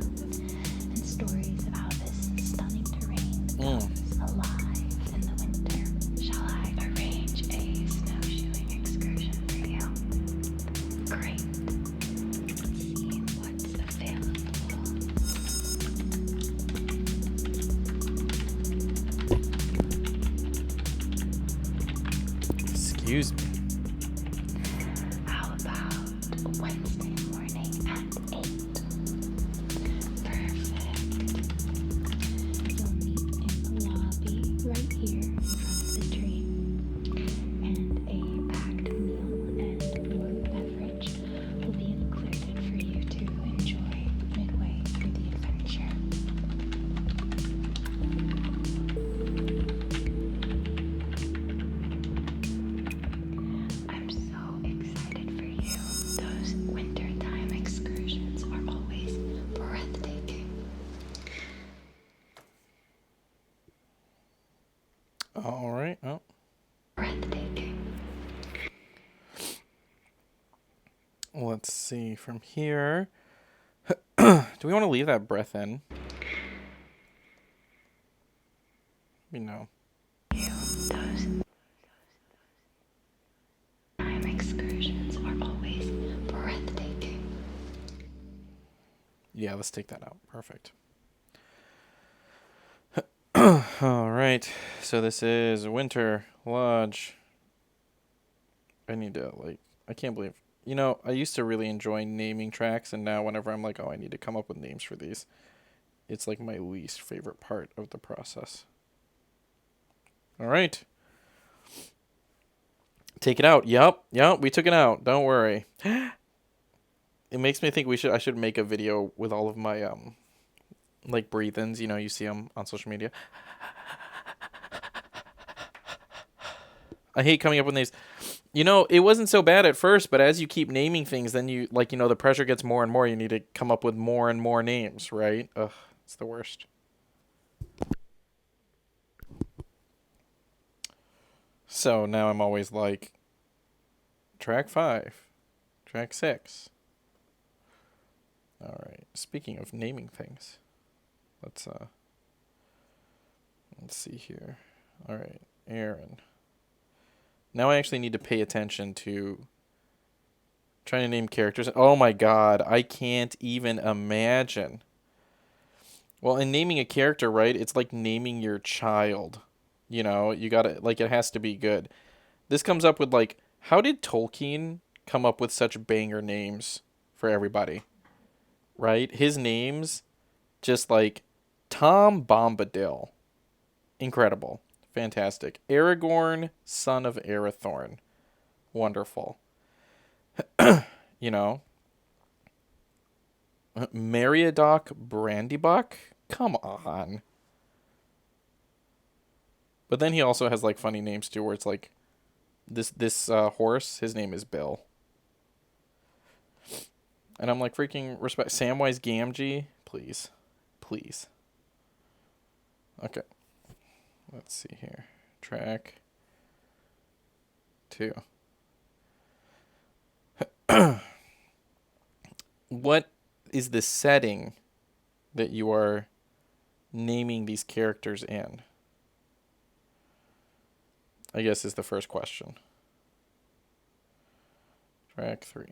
and stories of how this stunning terrain comes alive in the winter. Shall I arrange a snowshoeing excursion for you? Great. Let's see what's available. Excuse me. How about Wednesday morning at 8? Perfect. You'll meet in the lobby right here in front of the tree. And a packed meal and warm beverage will be included for you to enjoy midway through the adventure. I'm so excited for you. Those wintertime excursions are always breathtaking. All right. Oh. Breathtaking. Let's see from here. Do we want to leave that breath in? No. Those time excursions are always breathtaking. Yeah, let's take that out. Perfect. All right. So this is Winter Lodge. I need to, I can't believe. I used to really enjoy naming tracks, and now whenever I'm like, oh, I need to come up with names for these, it's like my least favorite part of the process. All right. Take it out. Yep, we took it out. Don't worry. It makes me think I should make a video with all of my like breathe-ins. You see them on social media. I hate coming up with names. It wasn't so bad at first, but as you keep naming things, then the pressure gets more and more. You need to come up with more and more names, right? Ugh, it's the worst. So now I'm always like, track 5, track 6. All right. Speaking of naming things, let's see here. All right, Aaron. Now I actually need to pay attention to trying to name characters. Oh my god, I can't even imagine. Well, in naming a character, right, it's like naming your child. You gotta, it has to be good. This comes up with, how did Tolkien come up with such banger names for everybody? Right? His names, just Tom Bombadil. Incredible. Fantastic. Aragorn, son of Arathorn. Wonderful. Meriadoc Brandybuck? Come on. But then he also has funny names too, where it's this horse, his name is Bill. And I'm freaking respect Samwise Gamgee, please. Okay. Let's see here. Track 2. What is the setting that you are naming these characters in? I guess is the first question. Track 3.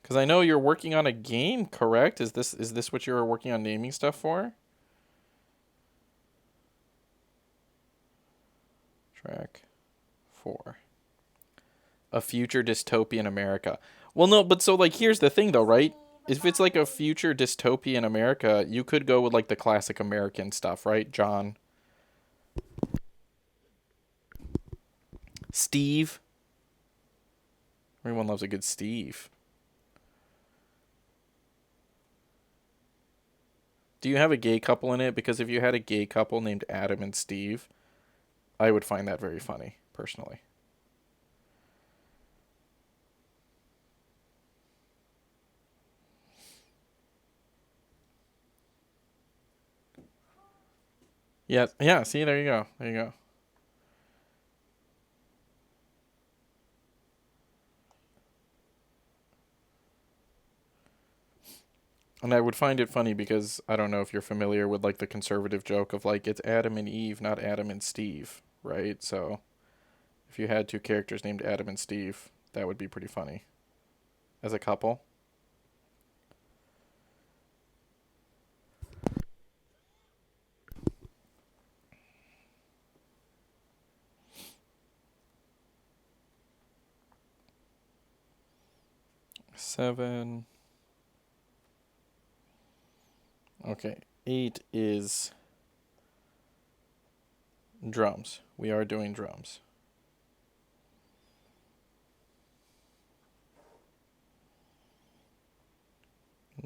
Because I know you're working on a game, correct? Is this what you're working on naming stuff for? Track 4. A future dystopian America. Well, no, but so here's the thing though, right? If it's a future dystopian America, you could go with the classic American stuff, right, John? Steve. Everyone loves a good Steve. Do you have a gay couple in it? Because if you had a gay couple named Adam and Steve, I would find that very funny, personally. Yeah, yeah, see, there you go. There you go. And I would find it funny because I don't know if you're familiar with like the conservative joke of like it's Adam and Eve, not Adam and Steve, right? So if you had two characters named Adam and Steve, that would be pretty funny as a couple. Seven. Okay, 8 is drums. We are doing drums.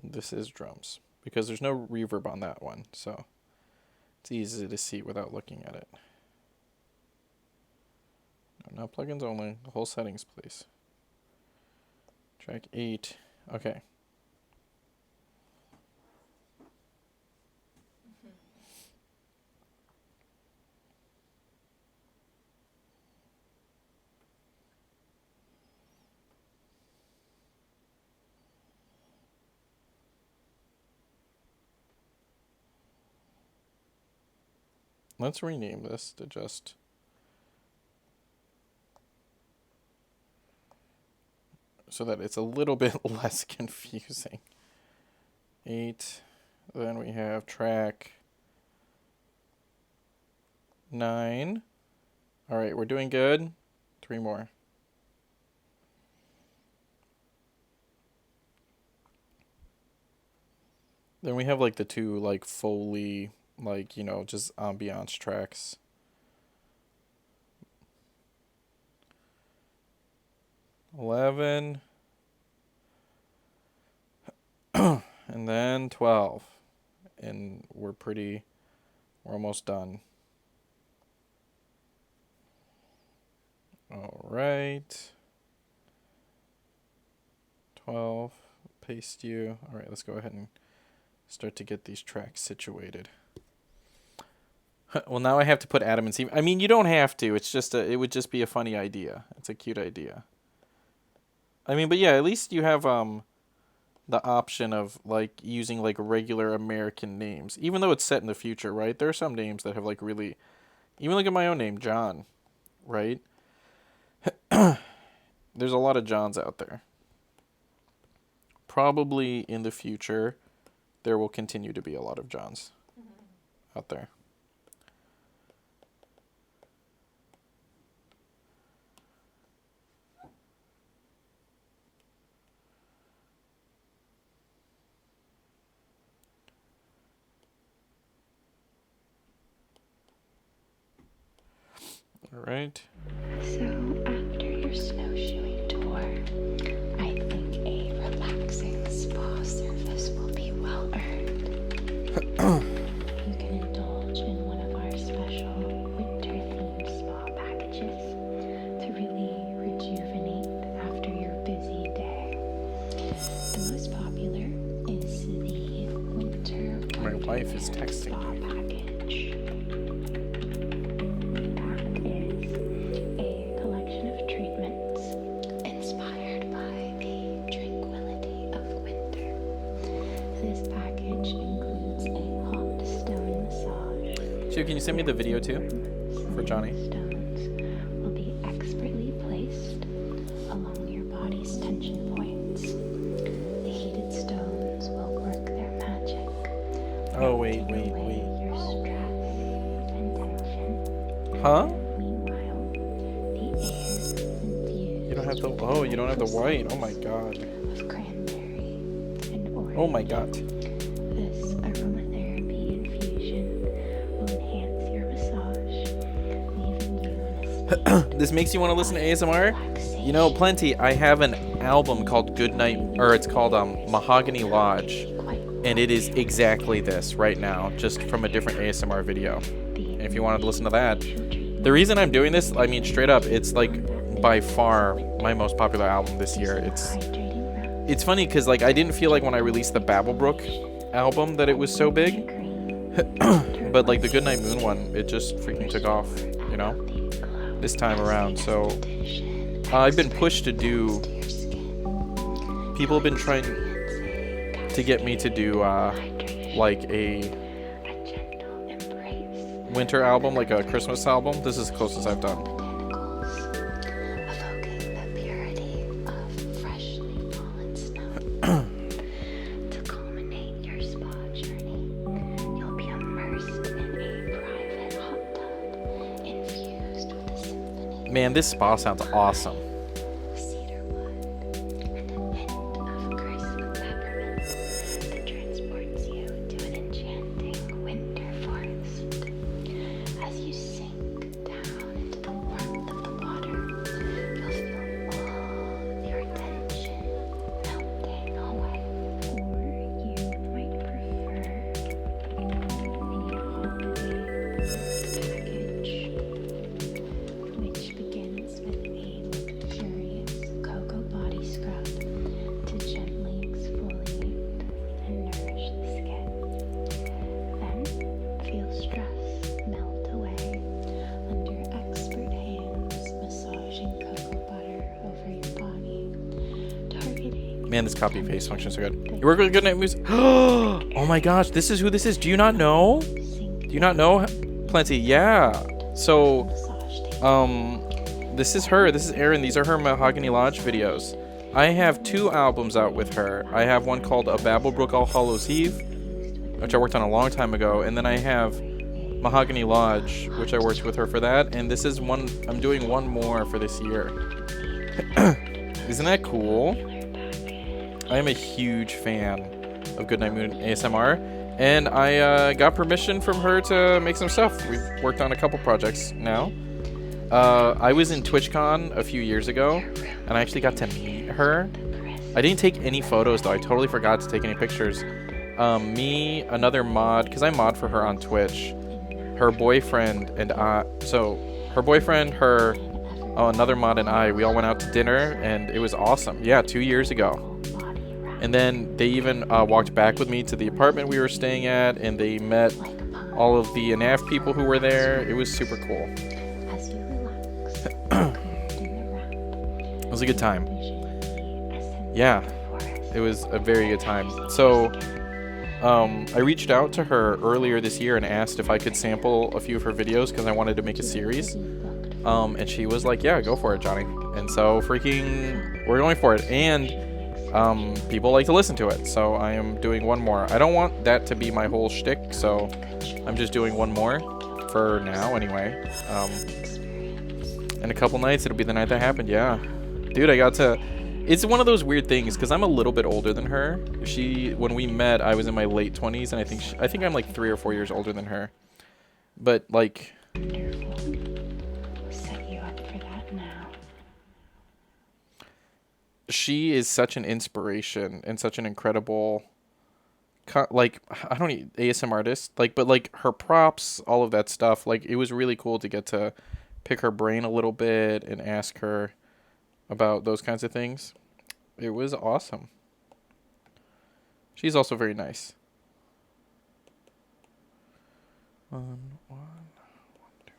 This is drums because there's no reverb on that one, so it's easy to see without looking at it. No, plugins only. The whole settings, please. Track 8. Okay. Let's rename this to just so that it's a little bit less confusing. 8. Then we have track 9. All right, we're doing good. 3 more. Then we have like the 2 like Foley, like, you know, just ambiance tracks. 11. And then 12. And we're almost done. All right. 12. Paste you. All right, let's go ahead and start to get these tracks situated. Well, now I have to put Adam and Steve. I mean, you don't have to. It's just it would just be a funny idea. It's a cute idea. I mean, but yeah, at least you have the option of like using like regular American names, even though it's set in the future, right? There are some names that have like really, even look at my own name, John, right? There's a lot of Johns out there. Probably in the future, there will continue to be a lot of Johns out there. All right. So, after your snowshoeing tour, I think a relaxing spa service will be well earned. You can indulge in one of our special winter-themed spa packages to really rejuvenate after your busy day. The most popular is the winter. My wife is texting spa me. package. Can you send me the video too for Johnny? Stones will be expertly placed along your body's tension points. The heated stones will work their magic. Oh, wait. Your stress and tension. Huh? Meanwhile, the air is infused. You don't have the. Oh, you don't have the white. Oh my god. Of cranberry and orange. Oh my god. This aromatherapy infusion will enhance your massage, leaving you in a state This makes you want to listen to ASMR? relaxation. You know, plenty. I have an album called Goodnight, or it's called Mahogany Lodge, and it is exactly this right now, just from a different ASMR video. And if you wanted to listen to that, the reason I'm doing this, I mean, straight up, it's like by far my most popular album this year. It's funny because like I didn't feel like when I released the Babelbrook album that it was so big. But like the Goodnight Moon one, it just freaking took off, you know, this time around. So I've been pushed to do. People have been trying to get me to do like a winter album, like a Christmas album. This is the closest I've done. Evoking the purity of freshly fallen snow. To culminate your spa journey, you'll be immersed in a private hot tub infused with a symphony Man, this spa sounds awesome. of cedar wood and a hint of crisp peppermint that transports you to an enchanting winter forest. As you sink down into the warmth of the water, you'll feel all your tension melting away. Or you might prefer the holiday package, which begins with a luxurious cocoa body scrub to gently exfoliate and nourish the skin. Then feel stress melt away under expert hands massaging cocoa butter over your body, targeting Man, this copy paste function is so good. You work with Goodnight Music. Oh my gosh, this is who this is. Do you not know? Do you not know? Plenty. Yeah. So, this is her. This is Erin. These are her Mahogany Lodge videos. I have 2 albums out with her. I have one called A Babblebrook All Hallows Eve, which I worked on a long time ago, and then I have Mahogany Lodge, which I worked with her for that, and this is one. I'm doing one more for this year. Isn't that cool? I am a huge fan of Goodnight Moon ASMR, and I got permission from her to make some stuff. We've worked on a couple projects now. I was in TwitchCon a few years ago, and I actually got to meet her. I didn't take any photos, though. I totally forgot to take any pictures. Me, another mod, because I mod for her on Twitch, her boyfriend, and I. So, her boyfriend, her, another mod, and I, we all went out to dinner, and it was awesome. Yeah, 2 years ago. And then they even walked back with me to the apartment we were staying at, and they met all of the ANAF people who were there. It was super cool. as you relax, clothed in the wrap. It was a good time. Vision Yeah, the forest. it was a very good time. So, I reached out to her earlier this year and asked if I could sample a few of her videos because I wanted to make a series. And she was like, yeah, go for it, Johnny. And so freaking, we're going for it. And people like to listen to it. So I am doing one more. I don't want that to be my whole shtick. So I'm just doing one more for now anyway. In a couple nights, it'll be the night that happened. Yeah. Dude, I got to... It's one of those weird things because I'm a little bit older than her. When we met, I was in my late 20s, and I think I'm like 3 or 4 years older than her. But like, Wonderful. Set you up for that now. she is such an inspiration and such an incredible, like, I don't need ASM artist, like, but like her props, all of that stuff. Like, it was really cool to get to pick her brain a little bit and ask her about those kinds of things. It was awesome. She's also very nice. One, two,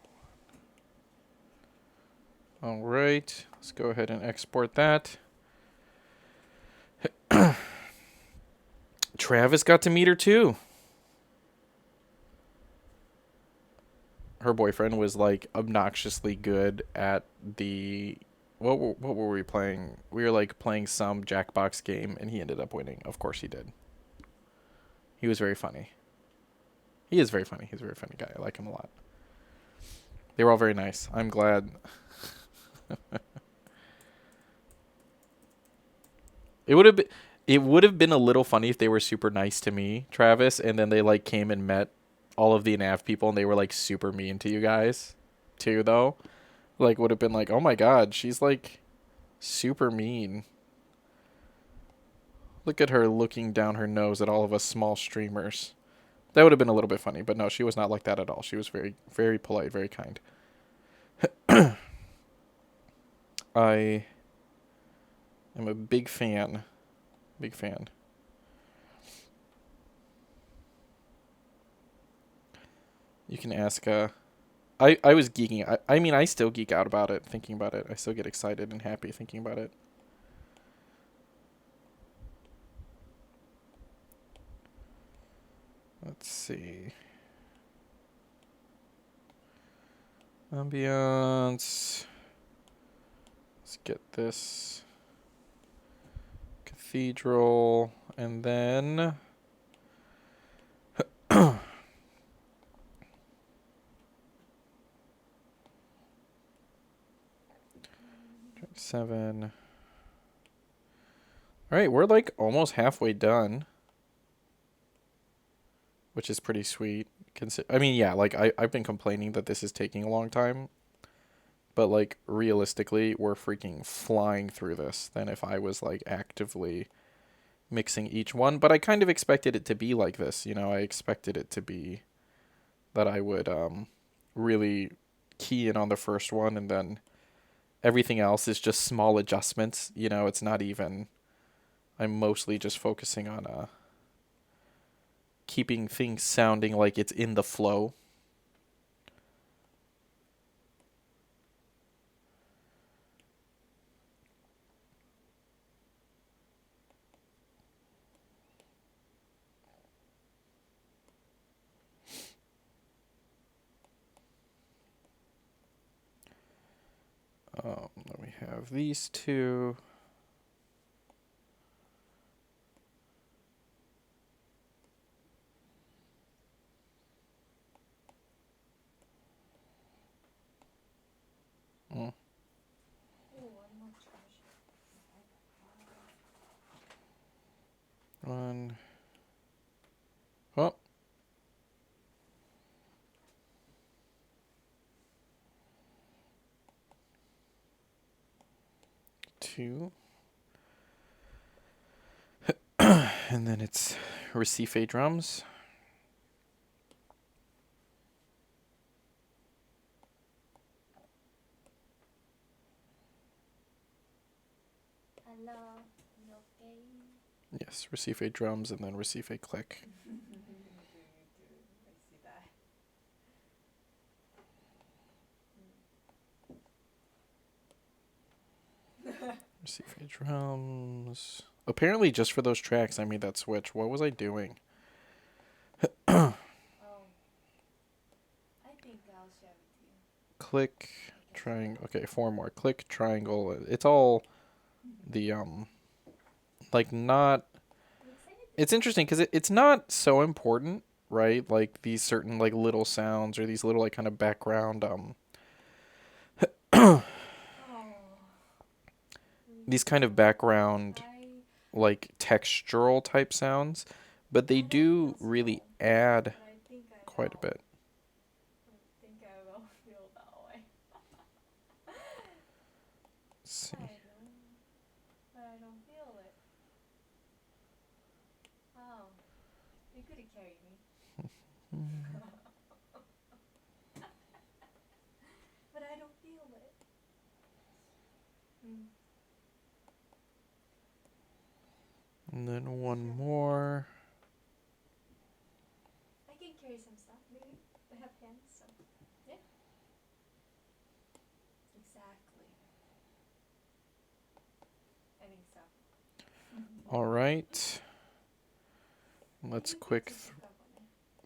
one. All right, let's go ahead and export that. Travis got to meet her too. Her boyfriend was like obnoxiously good at the what were we playing? We were like playing some Jackbox game, and he ended up winning. Of course he did. He was very funny. He is very funny. He's a very funny guy. I like him a lot. They were all very nice. I'm glad. It would have been a little funny if they were super nice to me, Travis, and then they like came and met all of the NAV people, and they were like super mean to you guys too, though. Like, would have been like, oh my god, she's like super mean. Look at her looking down her nose at all of us small streamers. That would have been a little bit funny, but no, she was not like that at all. She was very, very polite, very kind. I am a big fan. Big fan. You can ask. I was geeking. I mean, I still geek out about it, thinking about it. I still get excited and happy thinking about it. Let's see. Ambiance. Let's get this. Cathedral. And then. 7. All right, we're like almost halfway done, which is pretty sweet. I mean, yeah, like I've been complaining that this is taking a long time, but like realistically, we're freaking flying through this than if I was like actively mixing each one. But I kind of expected it to be like this, you know. I expected it to be that I would really key in on the first one, and then everything else is just small adjustments. You know, it's not even. I'm mostly just focusing on keeping things sounding like it's in the flow. Then we have these two. Mm. One. Oh. 2. And then it's Recife drums. Hello, you okay? Yes, Recife drums and then Recife click. Recife drums. Apparently, just for those tracks, I made that switch. What was I doing? Oh, I think I'll share with you. Click, triangle. Okay, 4 more. Click, triangle. It's all the like not. It's interesting because it's not so important, right? Like these certain like little sounds or these little like kind of background these kind of background like textural type sounds, but they do really add quite a bit. I think I will feel that way. Let's see. But I don't feel it. Oh, you could have carried me. But I don't feel it. And then one more. I can carry some stuff, maybe. I have hands, so yeah. Exactly. I think so. All right. Let's quick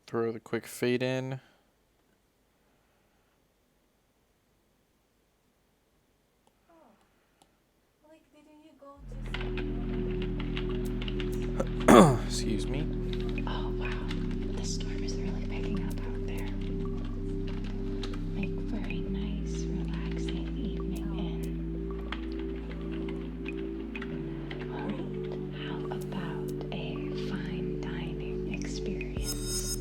throw the quick fade in. Oh. Like, didn't you go to Excuse me. Oh wow, the storm is really picking up out there. Make for a nice, relaxing evening in. Alright, how about a fine dining experience?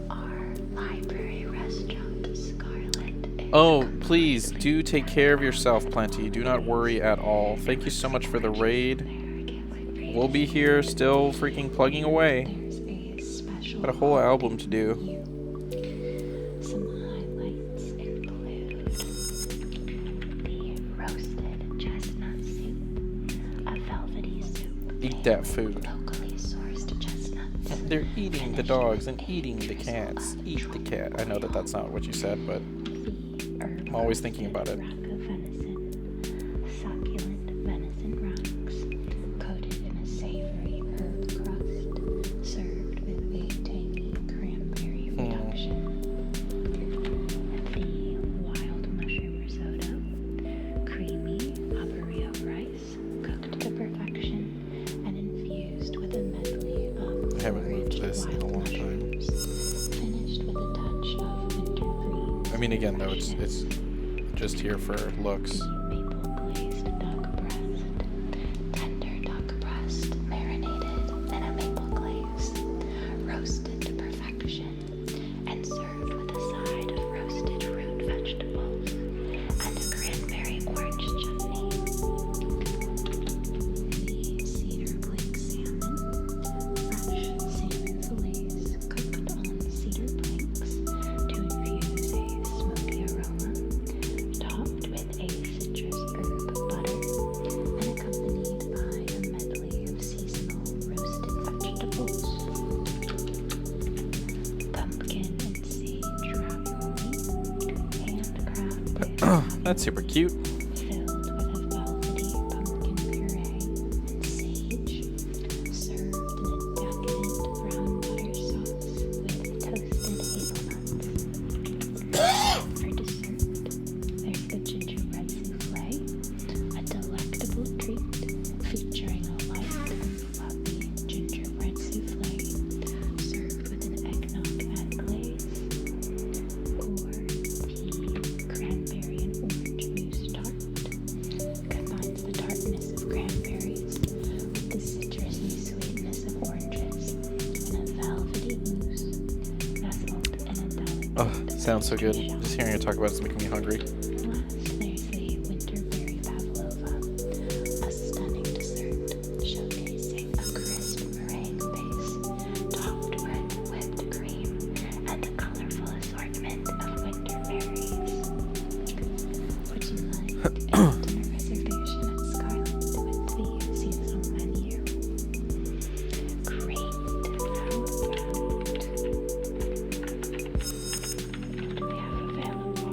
Our library restaurant, Scarlet. Is Oh, please do take care of yourself, Plenty. Do not worry at all. Thank you so much for the raid. We'll be here still freaking plugging away. There's a special Got a whole album to do. Some highlights include the roasted chestnut soup, a velvety soup, Eat that food. locally sourced chestnuts, They're eating the dogs and eating the cats. Eat the cat. I know that that's not what you said, but I'm always thinking about it. Rack of venison, succulent venison racks, coated in a savory herb crust, served with a tangy cranberry reduction. The wild mushroom risotto, creamy arborio rice, cooked to perfection and infused with a medley of I haven't moved foraged this in a wild long time. mushrooms, finished with a touch of wintergreen. I mean, again, though, it's just here for looks. Maple glazed duck breast, tender duck breast marinated in a maple glaze, roasted to perfection, and served with a side of roasted root vegetables and a cranberry orange chutney. The cedar plank salmon, fresh salmon fillets cooked on cedar planks to infuse a smoky aroma, topped with a citrus herb butter and accompanied by a medley of seasonal roasted vegetables. Pumpkin and sage ravioli, handcrafted That's super cute. filled with a velvety pumpkin puree and sage, served in a decadent brown butter sauce with toasted hazelnuts. For dessert, there's the gingerbread souffle, a delectable treat featuring a light, fluffy gingerbread souffle served with an eggnog and glaze, or the cranberry and orange mousse tart combines the tartness of cranberries with the citrusy sweetness of oranges in a velvety mousse nestled in a delicate Oh, sounds so good. shell. Just hearing you talk about it's making me hungry. Last, there's the winterberry pavlova, a stunning dessert showcasing a crisp meringue base topped with whipped cream and a colorful assortment of winter berries. Would you like a dinner reservation at Scarlet with the seasonal menu? Great. How about what do we have available?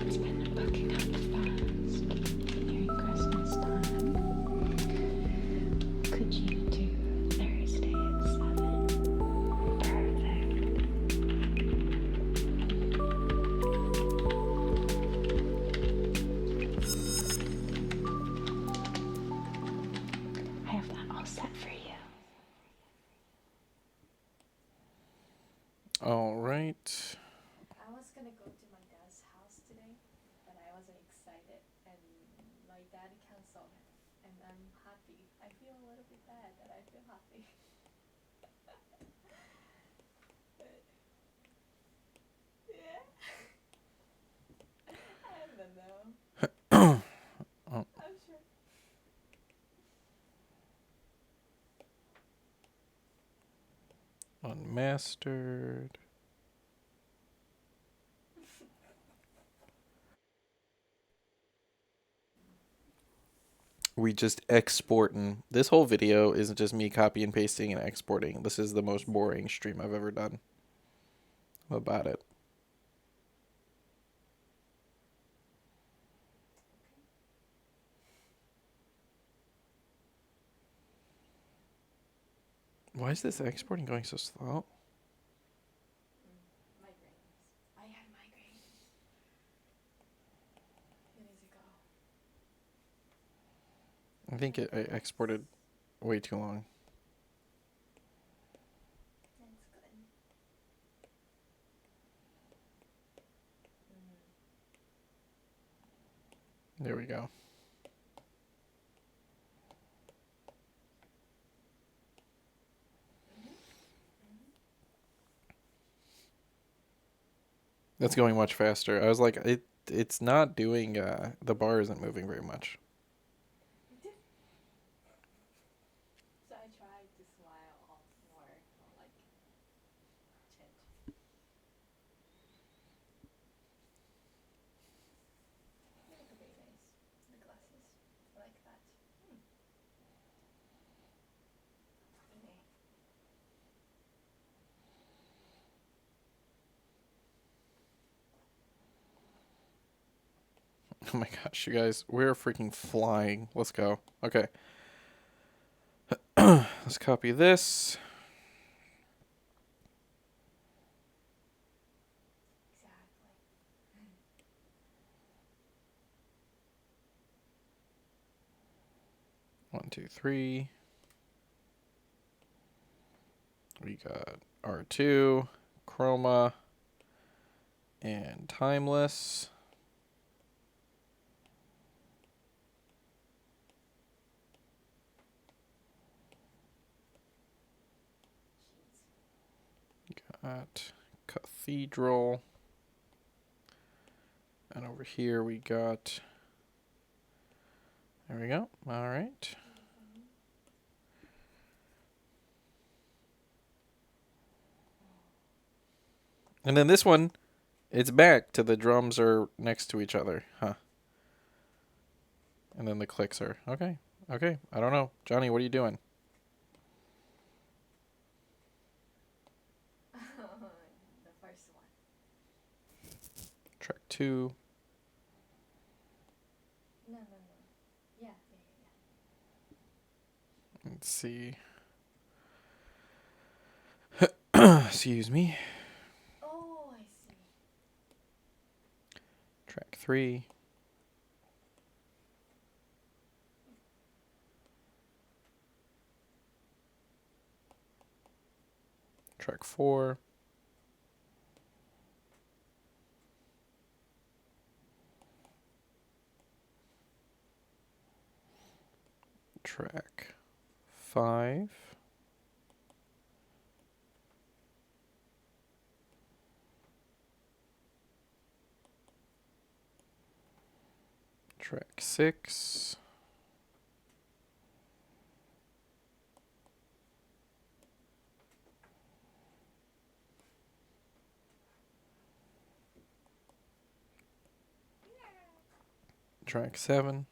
It's been booking up fast nearing Christmas time. Could you do Thursday at 7? Perfect. I have that all set for you. All right. I was gonna go to my dad's house today, but I wasn't excited, and my dad canceled, and I'm happy. I feel a little bit bad that I feel happy. But, yeah. I don't know. Oh. I'm sure. Unmastered. We just exporting. This whole video is just me copy and pasting and exporting. This is the most boring stream I've ever done. How about it? Why is this exporting going so slow? Migraines. I had migraines 2 days ago. I think I exported way too long. That's good. There we go. That's going much faster. I was like, it's not doing. The bar isn't moving very much. So I tried to smile more, like change. They look very nice. The glasses, I like that. Okay. Oh my gosh, you guys, we're freaking flying. Let's go. Okay. Let's copy this. Exactly. 1, 2, 3. We got R2, chroma, and timeless. Got cathedral. And over here we got, there we go. All right. And then this one, it's back to the drums are next to each other, huh? And then the clicks are, okay. Okay, I don't know. Johnny, what are you doing? The first one. Track 2. No. Yeah. Let's see. Excuse me. Oh, I see. Track 3. Track 4. Track 5. Track 6. Track 7.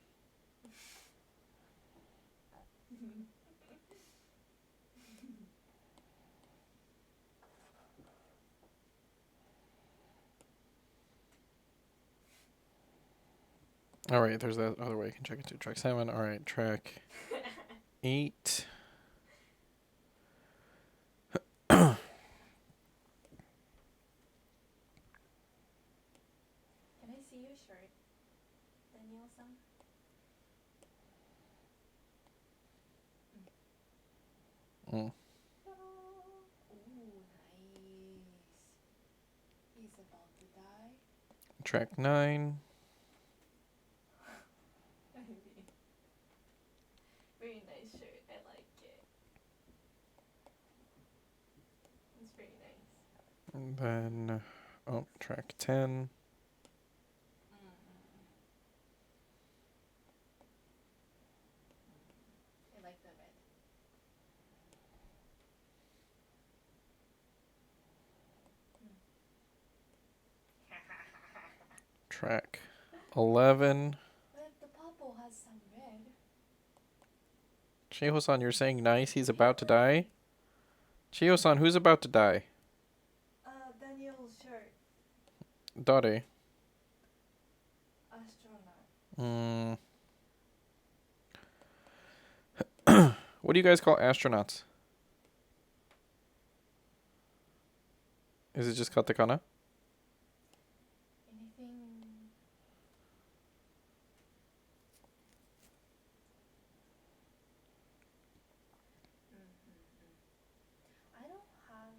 All right, there's that other way I can check it too. Track 7. All right, track 8. Can I see your shirt, Daniel-san? Mm. Ooh, nice. He's about to die. Track 9. Very nice shirt. I like it. It's very nice. And then, oh, track 10. I like the red. Track 11. But the purple has some red. Chiho-san, you're saying nice, he's about to die? Chiho-san, who's about to die? Daniel's shirt. Dare. Astronaut. What do you guys call astronauts? Is it just katakana? Anything? I don't have.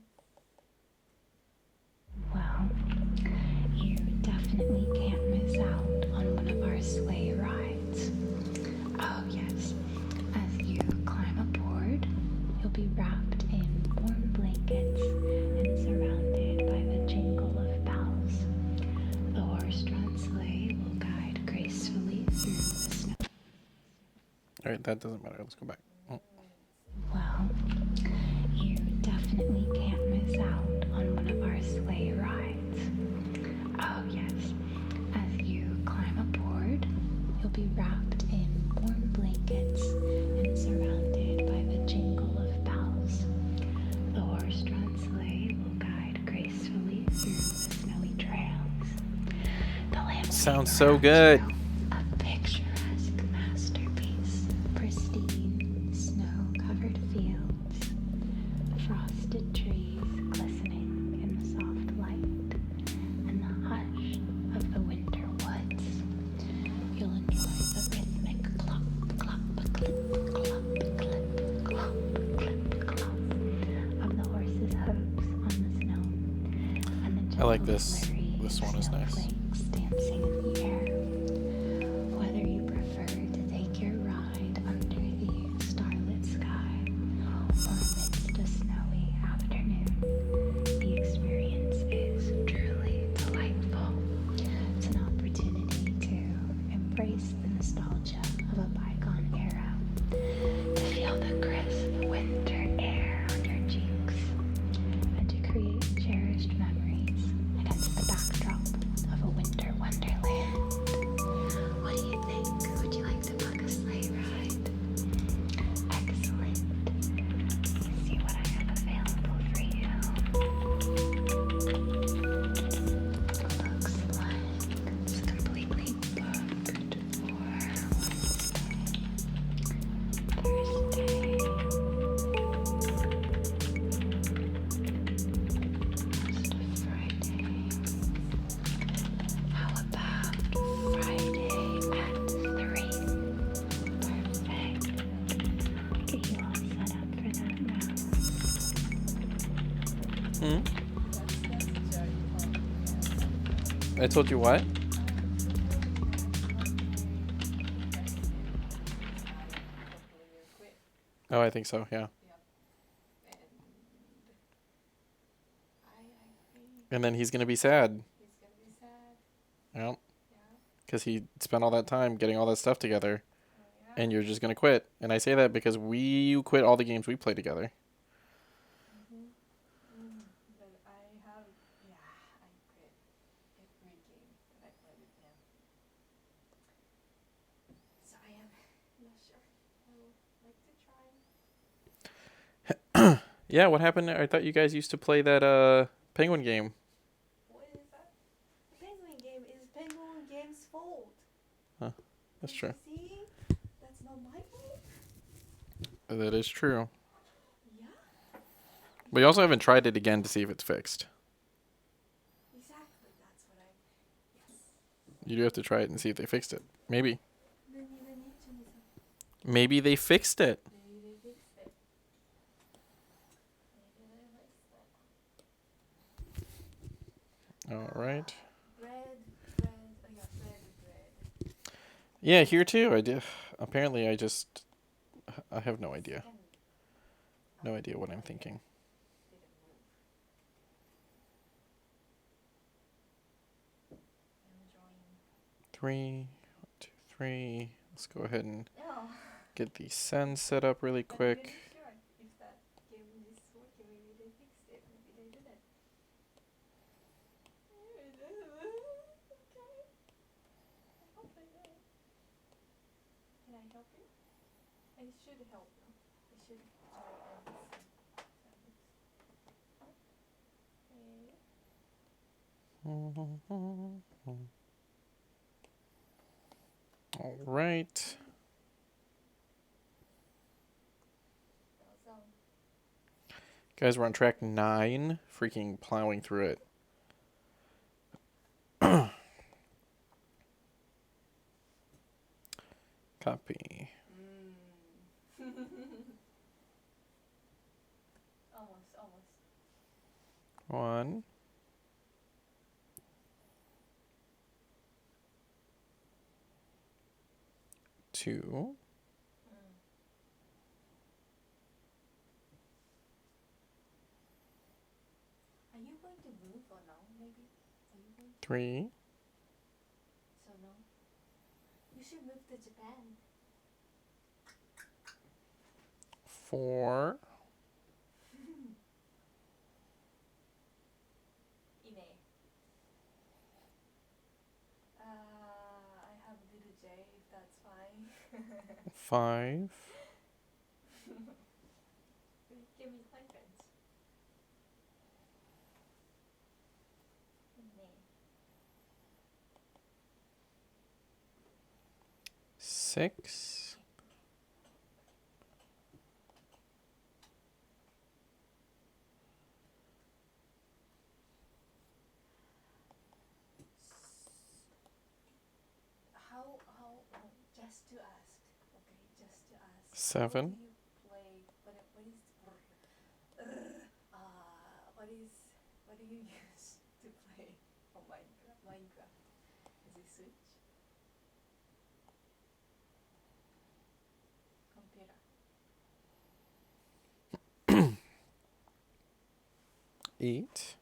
Well, you definitely can't miss out on one of our sleigh rides. Oh, yes. As you climb aboard, you'll be wrapped in warm blankets and surrounded by the jingle of bells. The horse-drawn sleigh will guide gracefully through the snow. All right, that doesn't matter. Let's go back. Oh. Well, you definitely can't miss out on one of our sleigh rides. Oh, yes. As you climb aboard, you'll be wrapped in warm blankets and surrounded by the jingle of bells. The horse-drawn sleigh will guide gracefully through the snowy trails. The lamplighter Sounds so around good. you like this. Flurry This of one is nice. snowflakes dancing in the air. Whether you prefer to take your ride under the starlit sky or amidst a snowy afternoon, the experience is truly delightful. It's an opportunity to embrace the nostalgia of a bygone era, to feel the crisp winter air on your cheeks, and to create cherished memories against the backdrop of a winter wonderland. What do you think? Would you like to book a sleigh ride? Excellent. Let's see what I have available for you. Looks like it's completely booked for Thursday. Friday. How about Friday at 3? Perfect. Get you all set up for that now. Hmm? That's Jerry Paul. I told you what? Oh, I think so. Yeah. And then he's gonna be sad. He's gonna be sad. Yep. Yeah. Because he spent all that time getting all that stuff together, Oh, yeah. and you're just gonna quit. And I say that because you quit all the games we play together. But I have, yeah, I quit every game that I play with him. So I am not sure. I would like to try. Yeah. What happened? I thought you guys used to play that penguin game. What is that? The Penguin game is Penguin Game's fault. That's Don't true. you see? That's not my fault. That is true. Yeah, But you also haven't tried it again to see if it's fixed. exactly. That's what I. Yes. You do have to try it and see if they fixed it. Maybe. Maybe Maybe they fixed it. they fixed it. Maybe they fixed it. All right. Bread. Oh yeah, bread. Yeah, here too. I did. Apparently, I have no idea. No idea what I'm thinking. Didn't move. Enjoying. 3, 1, 2, 3. Let's go ahead and No. get the send set up really Not quick. really sure if that game is working. Maybe they fixed it. Maybe they didn't. Okay. I hope they did. Can I help you? I should help you. I should try and Okay. All right. So, Guys, we're on track 9. Freaking plowing through it. Copy. almost. 1. 2. Are you going to move or no? Maybe. Are you going? 3. So no. You should move to Japan. 4. Ine. I have little J if that's fine. 5. Give me hyphens. Ine. 6. Just to ask. Okay, just to ask. 7. How do you play? What do you use to play switch. Computer. 8.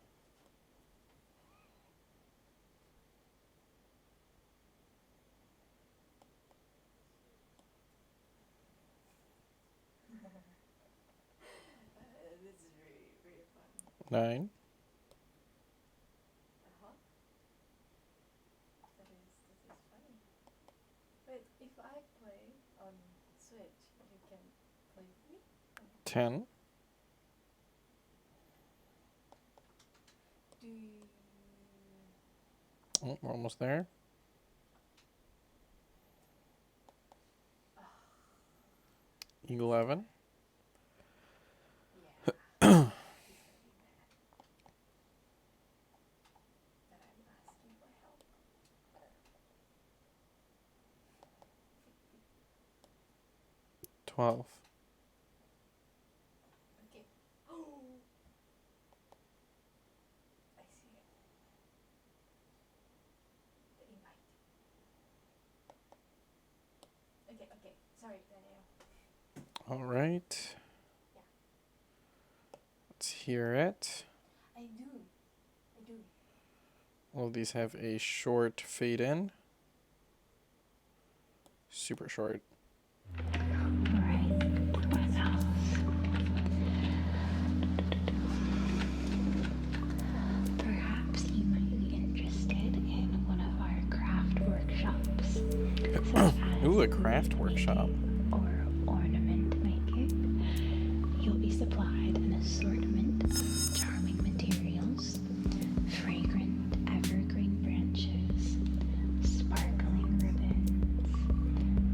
This is really fun. 9. That is funny. Wait, if I play on Switch, you can play with me? 10. Do you... Oh, we're almost there. 11. Yeah. He's gonna be mad that I'm asking for help. 12. Okay. Oh! I see it. The invite. Okay. Sorry, Daniel. All right. Yeah. Let's hear it. I do. All of these have a short fade in. Super short. Right. What else? Perhaps you might be interested in one of our craft workshops. Such as Ooh, a craft workshop. knitting or ornament making. You'll be supplied an assortment of charming materials, fragrant evergreen branches, sparkling ribbons,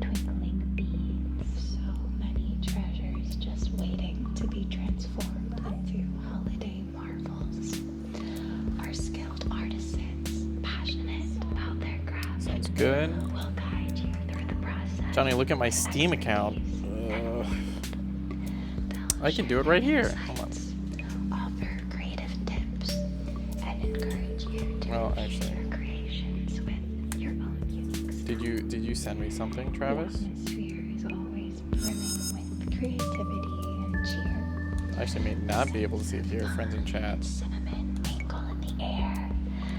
twinkling beads, so many treasures just waiting to be transformed into holiday marvels. Our skilled artisans, passionate about their craft, Sounds good. will guide you through the process. Johnny, look at my Steam account. I can do it right here. Hold on. Offer creative tips and encourage you to Well, infuse actually- your creations with your own unique style. Did you send me something, Travis? The atmosphere is always brimming with creativity and cheer. I actually may not be able to see it here. Friends in chat. Cinnamon mingle in the air,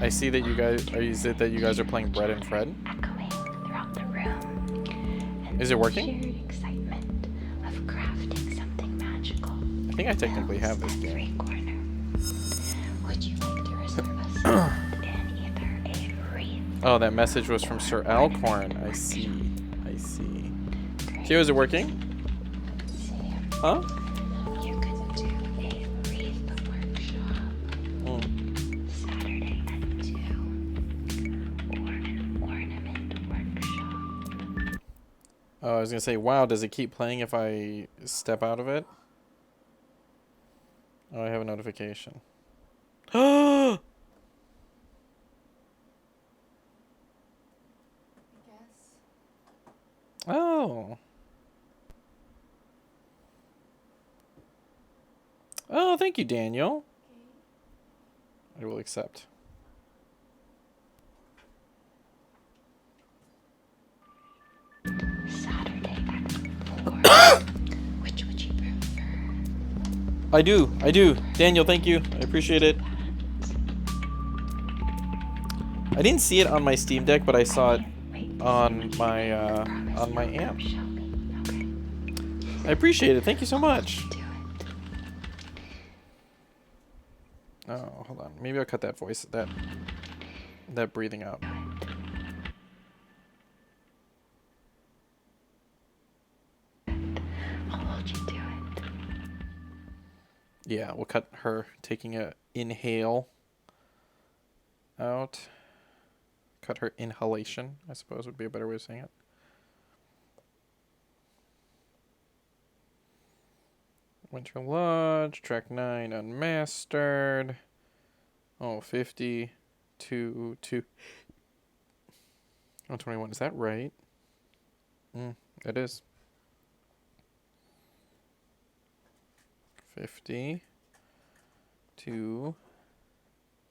I see that you guys are playing Bread and Fred. echoing throughout the room. And Is it working? shared excitement of crafting something magical. I think I technically have this fills game. every corner. Would you like to reserve a spot in either a wreath? Oh, that message was from Sir Alcorn. I see. Gio, is it working? Huh? You could do a wreath workshop Mm. Saturday at 2 or an ornament workshop. Oh, I was gonna say, wow, does it keep playing if I step out of it? Oh, I have a notification. I guess. Oh. Oh, thank you, Daniel. Okay. I will accept. Saturday at 4. Which would you prefer? I do. Daniel, thank you. I appreciate it. I didn't see it on my Steam Deck, but I saw it on my amp. Okay. I appreciate it. Thank you so much. Do it. Oh, hold on. Maybe I'll cut that voice, that breathing out. I'll hold you to it. Yeah, we'll cut her taking a inhale out. Cut her inhalation, I suppose would be a better way of saying it. Winter Lodge, track 9 unmastered. Oh, 50, 2, 121. Is that right? It is. 50, 2,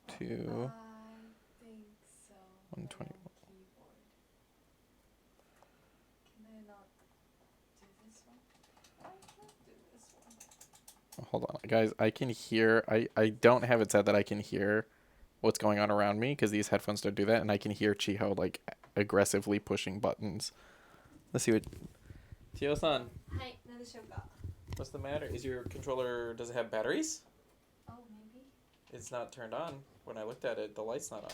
2, I think so. 120. Keep Guys, I can hear. I don't have it set that I can hear what's going on around me because these headphones don't do that, and I can hear Chiho like aggressively pushing buttons. Let's see what. Chiho-san, はい、何でしょうか。 what's the matter? Is your controller, does it have batteries? Oh, maybe. It's not turned on. When I looked at it, the light's not on.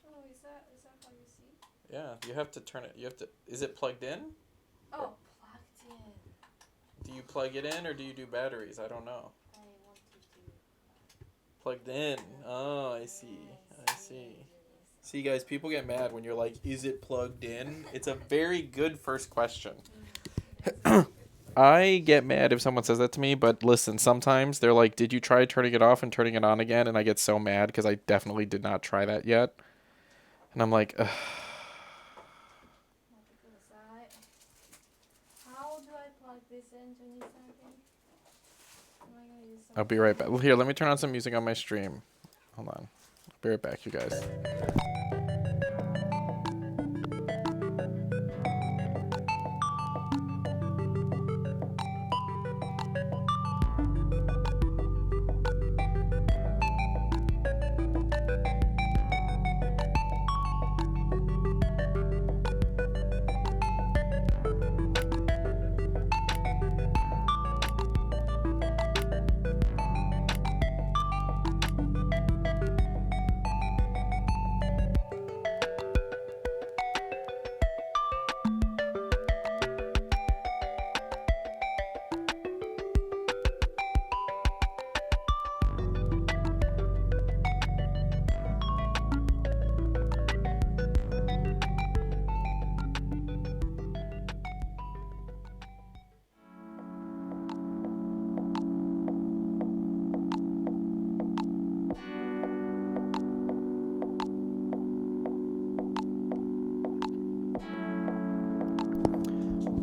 Oh, is that how you see? Yeah, you have to turn it. You have to. Is it plugged in? Oh, plugged in. Do you plug it in or do you do batteries? I don't know. I want to do. Plugged in. Oh, I see. I see. See, guys, people get mad when you're like, is it plugged in? It's a very good first question. I get mad if someone says that to me, but listen, sometimes they're like, did you try turning it off and turning it on again? And I get so mad because I definitely did not try that yet. And I'm like, ugh. 待ってください。How do I plug this in, 22 seconds? Am I gonna use some? I'll be right back. Here, let me turn on some music on my stream. Hold on. I'll be right back, you guys.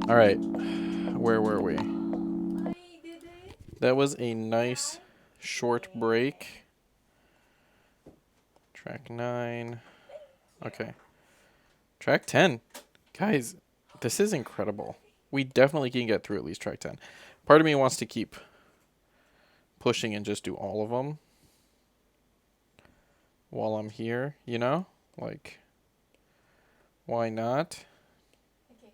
All right. Where were we? I did it. That was a nice short break. Track 9. Okay. Track 10. Guys, this is incredible. We definitely can get through at least track 10. Part of me wants to keep pushing and just do all of them while I'm here, you know? Like, why not? Okay.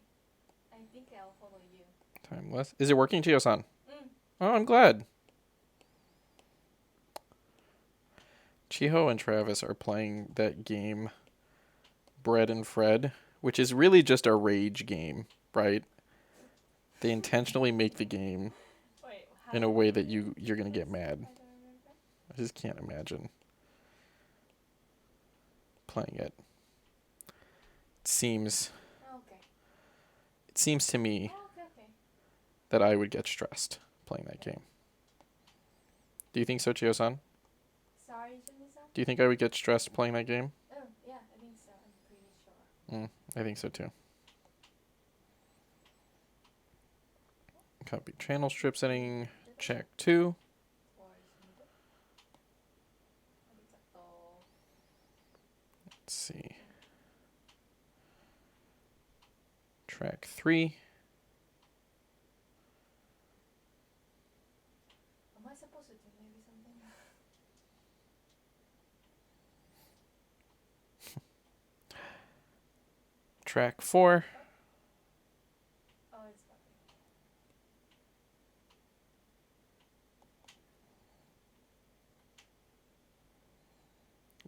I think I'll follow you. Timeless. Is it working, Chio-san? Mm. Oh, I'm glad. Chiho and Travis are playing that game, Bread and Fred, which is really just a rage game, right? They intentionally make the game Wait, in a way that you're gonna get mad. I don't remember. I just can't imagine playing it. It seems to me Oh, okay. that I would get stressed playing that game. Do you think so, Chio-san? Sorry, Junisa. Do you think I would get stressed playing that game? Oh, yeah, I think so. I'm pretty sure. I think so too. Copy channel strip setting. Check 2. Let's see. Track 3. Am I supposed to do maybe something? Track 4. Oh, it's fine.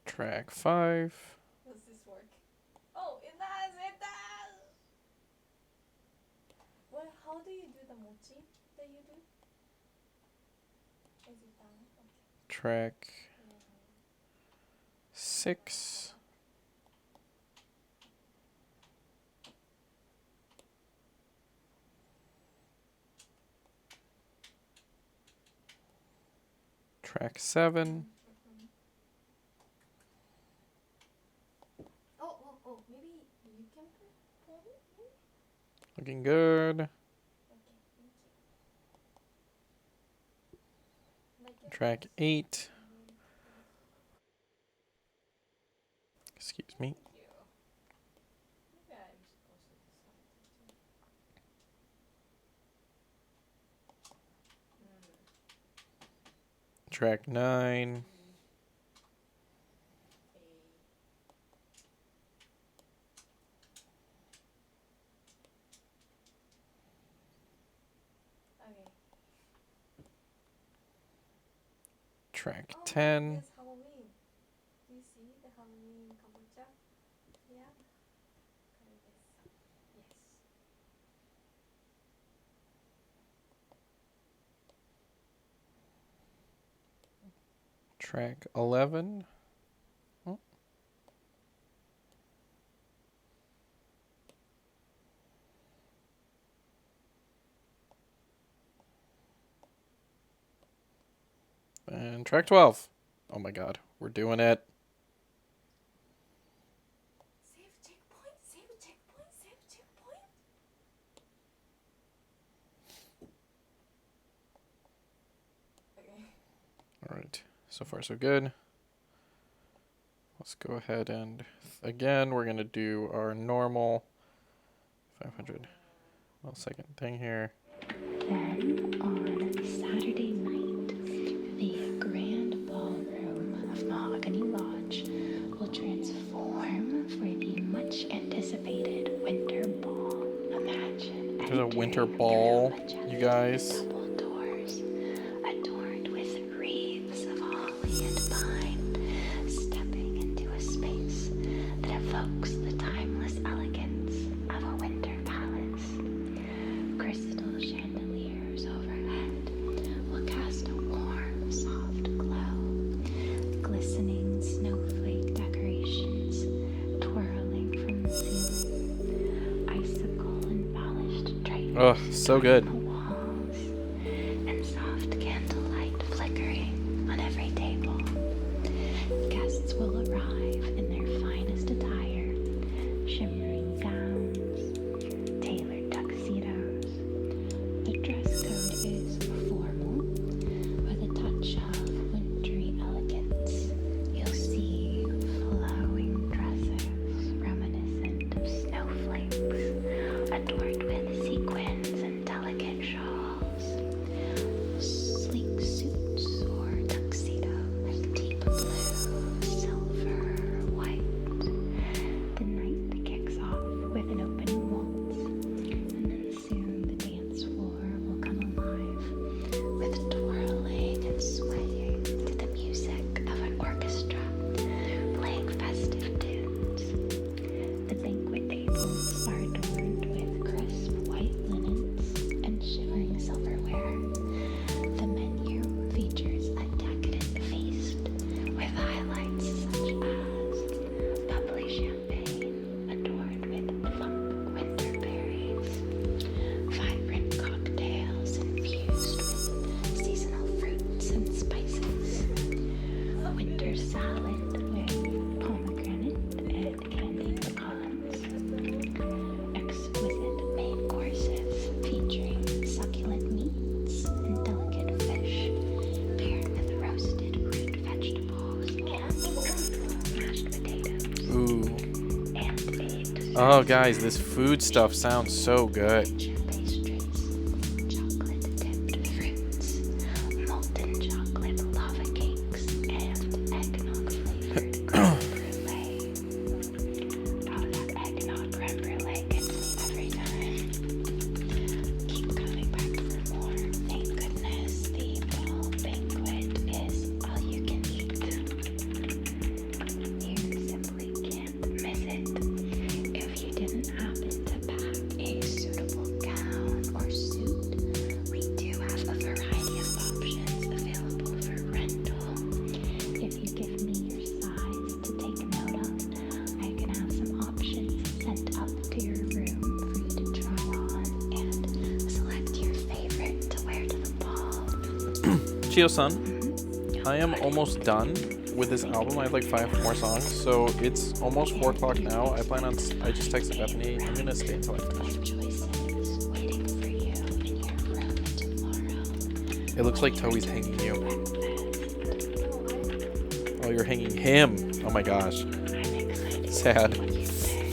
Track 5. Does this work? Oh, it does! It does! Well, how do you do the mochi that you do? Is it done? Okay. Track Yeah. 6. Track 7. Oh, maybe you can play it? Maybe? Looking good. Okay, thank you. Like it Track is. 8. Excuse me. Thank you. Maybe I'm supposed to do something too. track 9. Okay. Track Oh, 10. it's Halloween. Do you see the Halloween kombucha? Yeah. There it is. Yes. Track 11. Oh. And track 12. Oh my god, we're doing it. Save checkpoint, save checkpoint, save checkpoint. Okay. Alright, so far so good. Let's go ahead and again, we're going to do our normal 500 millisecond thing here. Then, on Saturday night, the Grand Ballroom of Mahogany Lodge will transform for the much anticipated Winter Ball. Imagine There's a entering winter through ball, majestic you guys. double doors, adorned with wreaths of holly and pine, stepping into a space that evokes the timeless elegance of a winter palace. Crystal chandeliers overhead will cast a warm, soft glow. Glistening snowflake decorations twirling from the ceiling. Icicle embellished drapes Oh, so good. on the walls. And soft candlelight flickering on every table. Guests will arrive in their finest attire, shimmering gowns, tailored tuxedos. The dress code is formal, with a touch of wintry elegance. You'll see flowing dresses reminiscent of snowflakes, adorned with sequins and delicate shawls. Sleek suits or tuxedos, deep blue, silver, white. The night kicks off with an opening waltz, and then soon the dance floor will come alive with twirling and swaying to the music of an orchestra playing festive tunes. The banquet tables are adorned with crisp white linens and shimmering silverware. The menu features a decadent feast with highlights such as bubbly champagne adorned with plump winter berries, vibrant cocktails infused with seasonal fruits and spices, a winter salad with pomegranate and candied pecans, exquisite main courses featuring succulent meats and delicate fish, paired with roasted root vegetables and mashed potatoes, Ooh. and a dessert Oh, guys, this food stuff sounds so good. rich pastries, chocolate-tipped fruits, molten chocolate lava cakes, and eggnog-flavored creme brulee. Oh, that eggnog creme brulee gets me every time. Keep coming back for more. Thank goodness the ball banquet is all you can eat. You simply can't miss it. If you didn't happen to pack a suitable gown or suit, we do have a variety of options available for rental. If you give me your size to take note of, I can have some options sent up to your room for you to try on and select your favorite to wear to the ball. Chio-san, I am almost done with this album. I have like 5 more songs, so it's almost 4 o'clock now. I just texted Bethany. I'm gonna stay until I finish. Choices waiting for you in your room tomorrow. It looks like Toei's hanging you. Breakfast. Oh, you're hanging him. Oh my gosh. I'm excited to Sad. see what you think.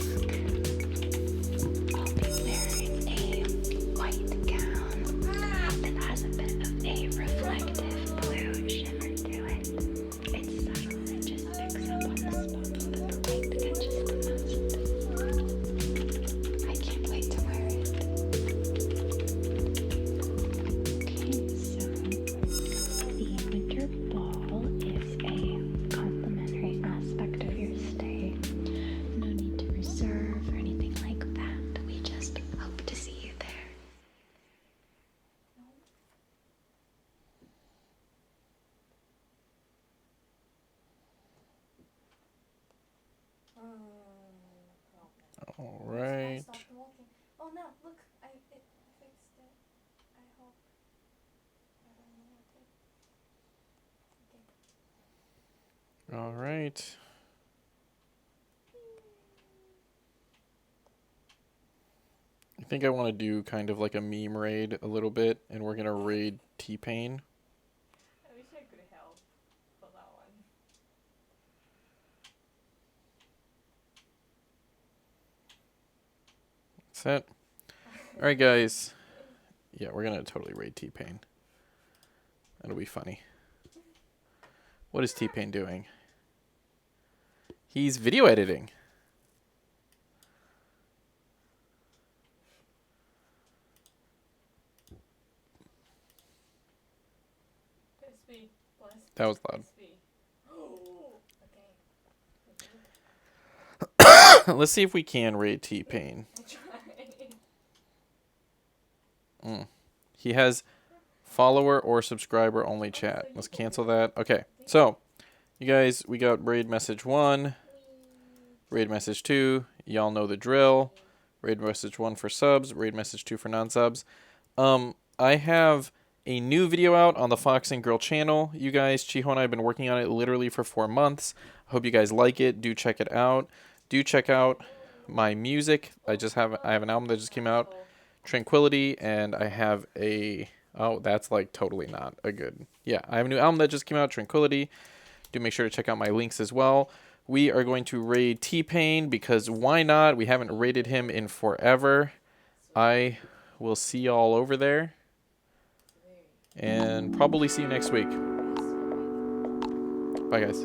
I'll be wearing a white gown that has a bit of a reflective blue shimmer All I right. stopped walking. Oh no! Look, it fixed it. I hope. I don't know what it. Okay. All right. I think I want to do kind of like a meme raid a little bit, and we're gonna raid T-Pain. I wish I could help for that one. That's it. All right, guys. Yeah, we're gonna totally raid T-Pain. That'll be funny. What is T-Pain doing? He's video editing. SB, bless. That was loud. SB. Oh. Okay. Let's see if we can raid T-Pain. I'll try. He has follower or subscriber only chat. Let's cancel that. Okay, so you guys, we got raid message 1, raid message 2. Y'all know the drill. Raid message 1 for subs, raid message 2 for non-subs. I have a new video out on the Fox and Girl channel. You guys, Chiho and I have been working on it literally for 4 months. Hope you guys like it. Do check it out. Do check out my music. I have an album that just came out, Tranquility, and I have a that's like totally not a good. Yeah, I have a new album that just came out, Tranquility. Do make sure to check out my links as well. We are going to raid T-Pain because why not? We haven't raided him in forever. I will see y'all over there and probably see you next week. Bye, guys.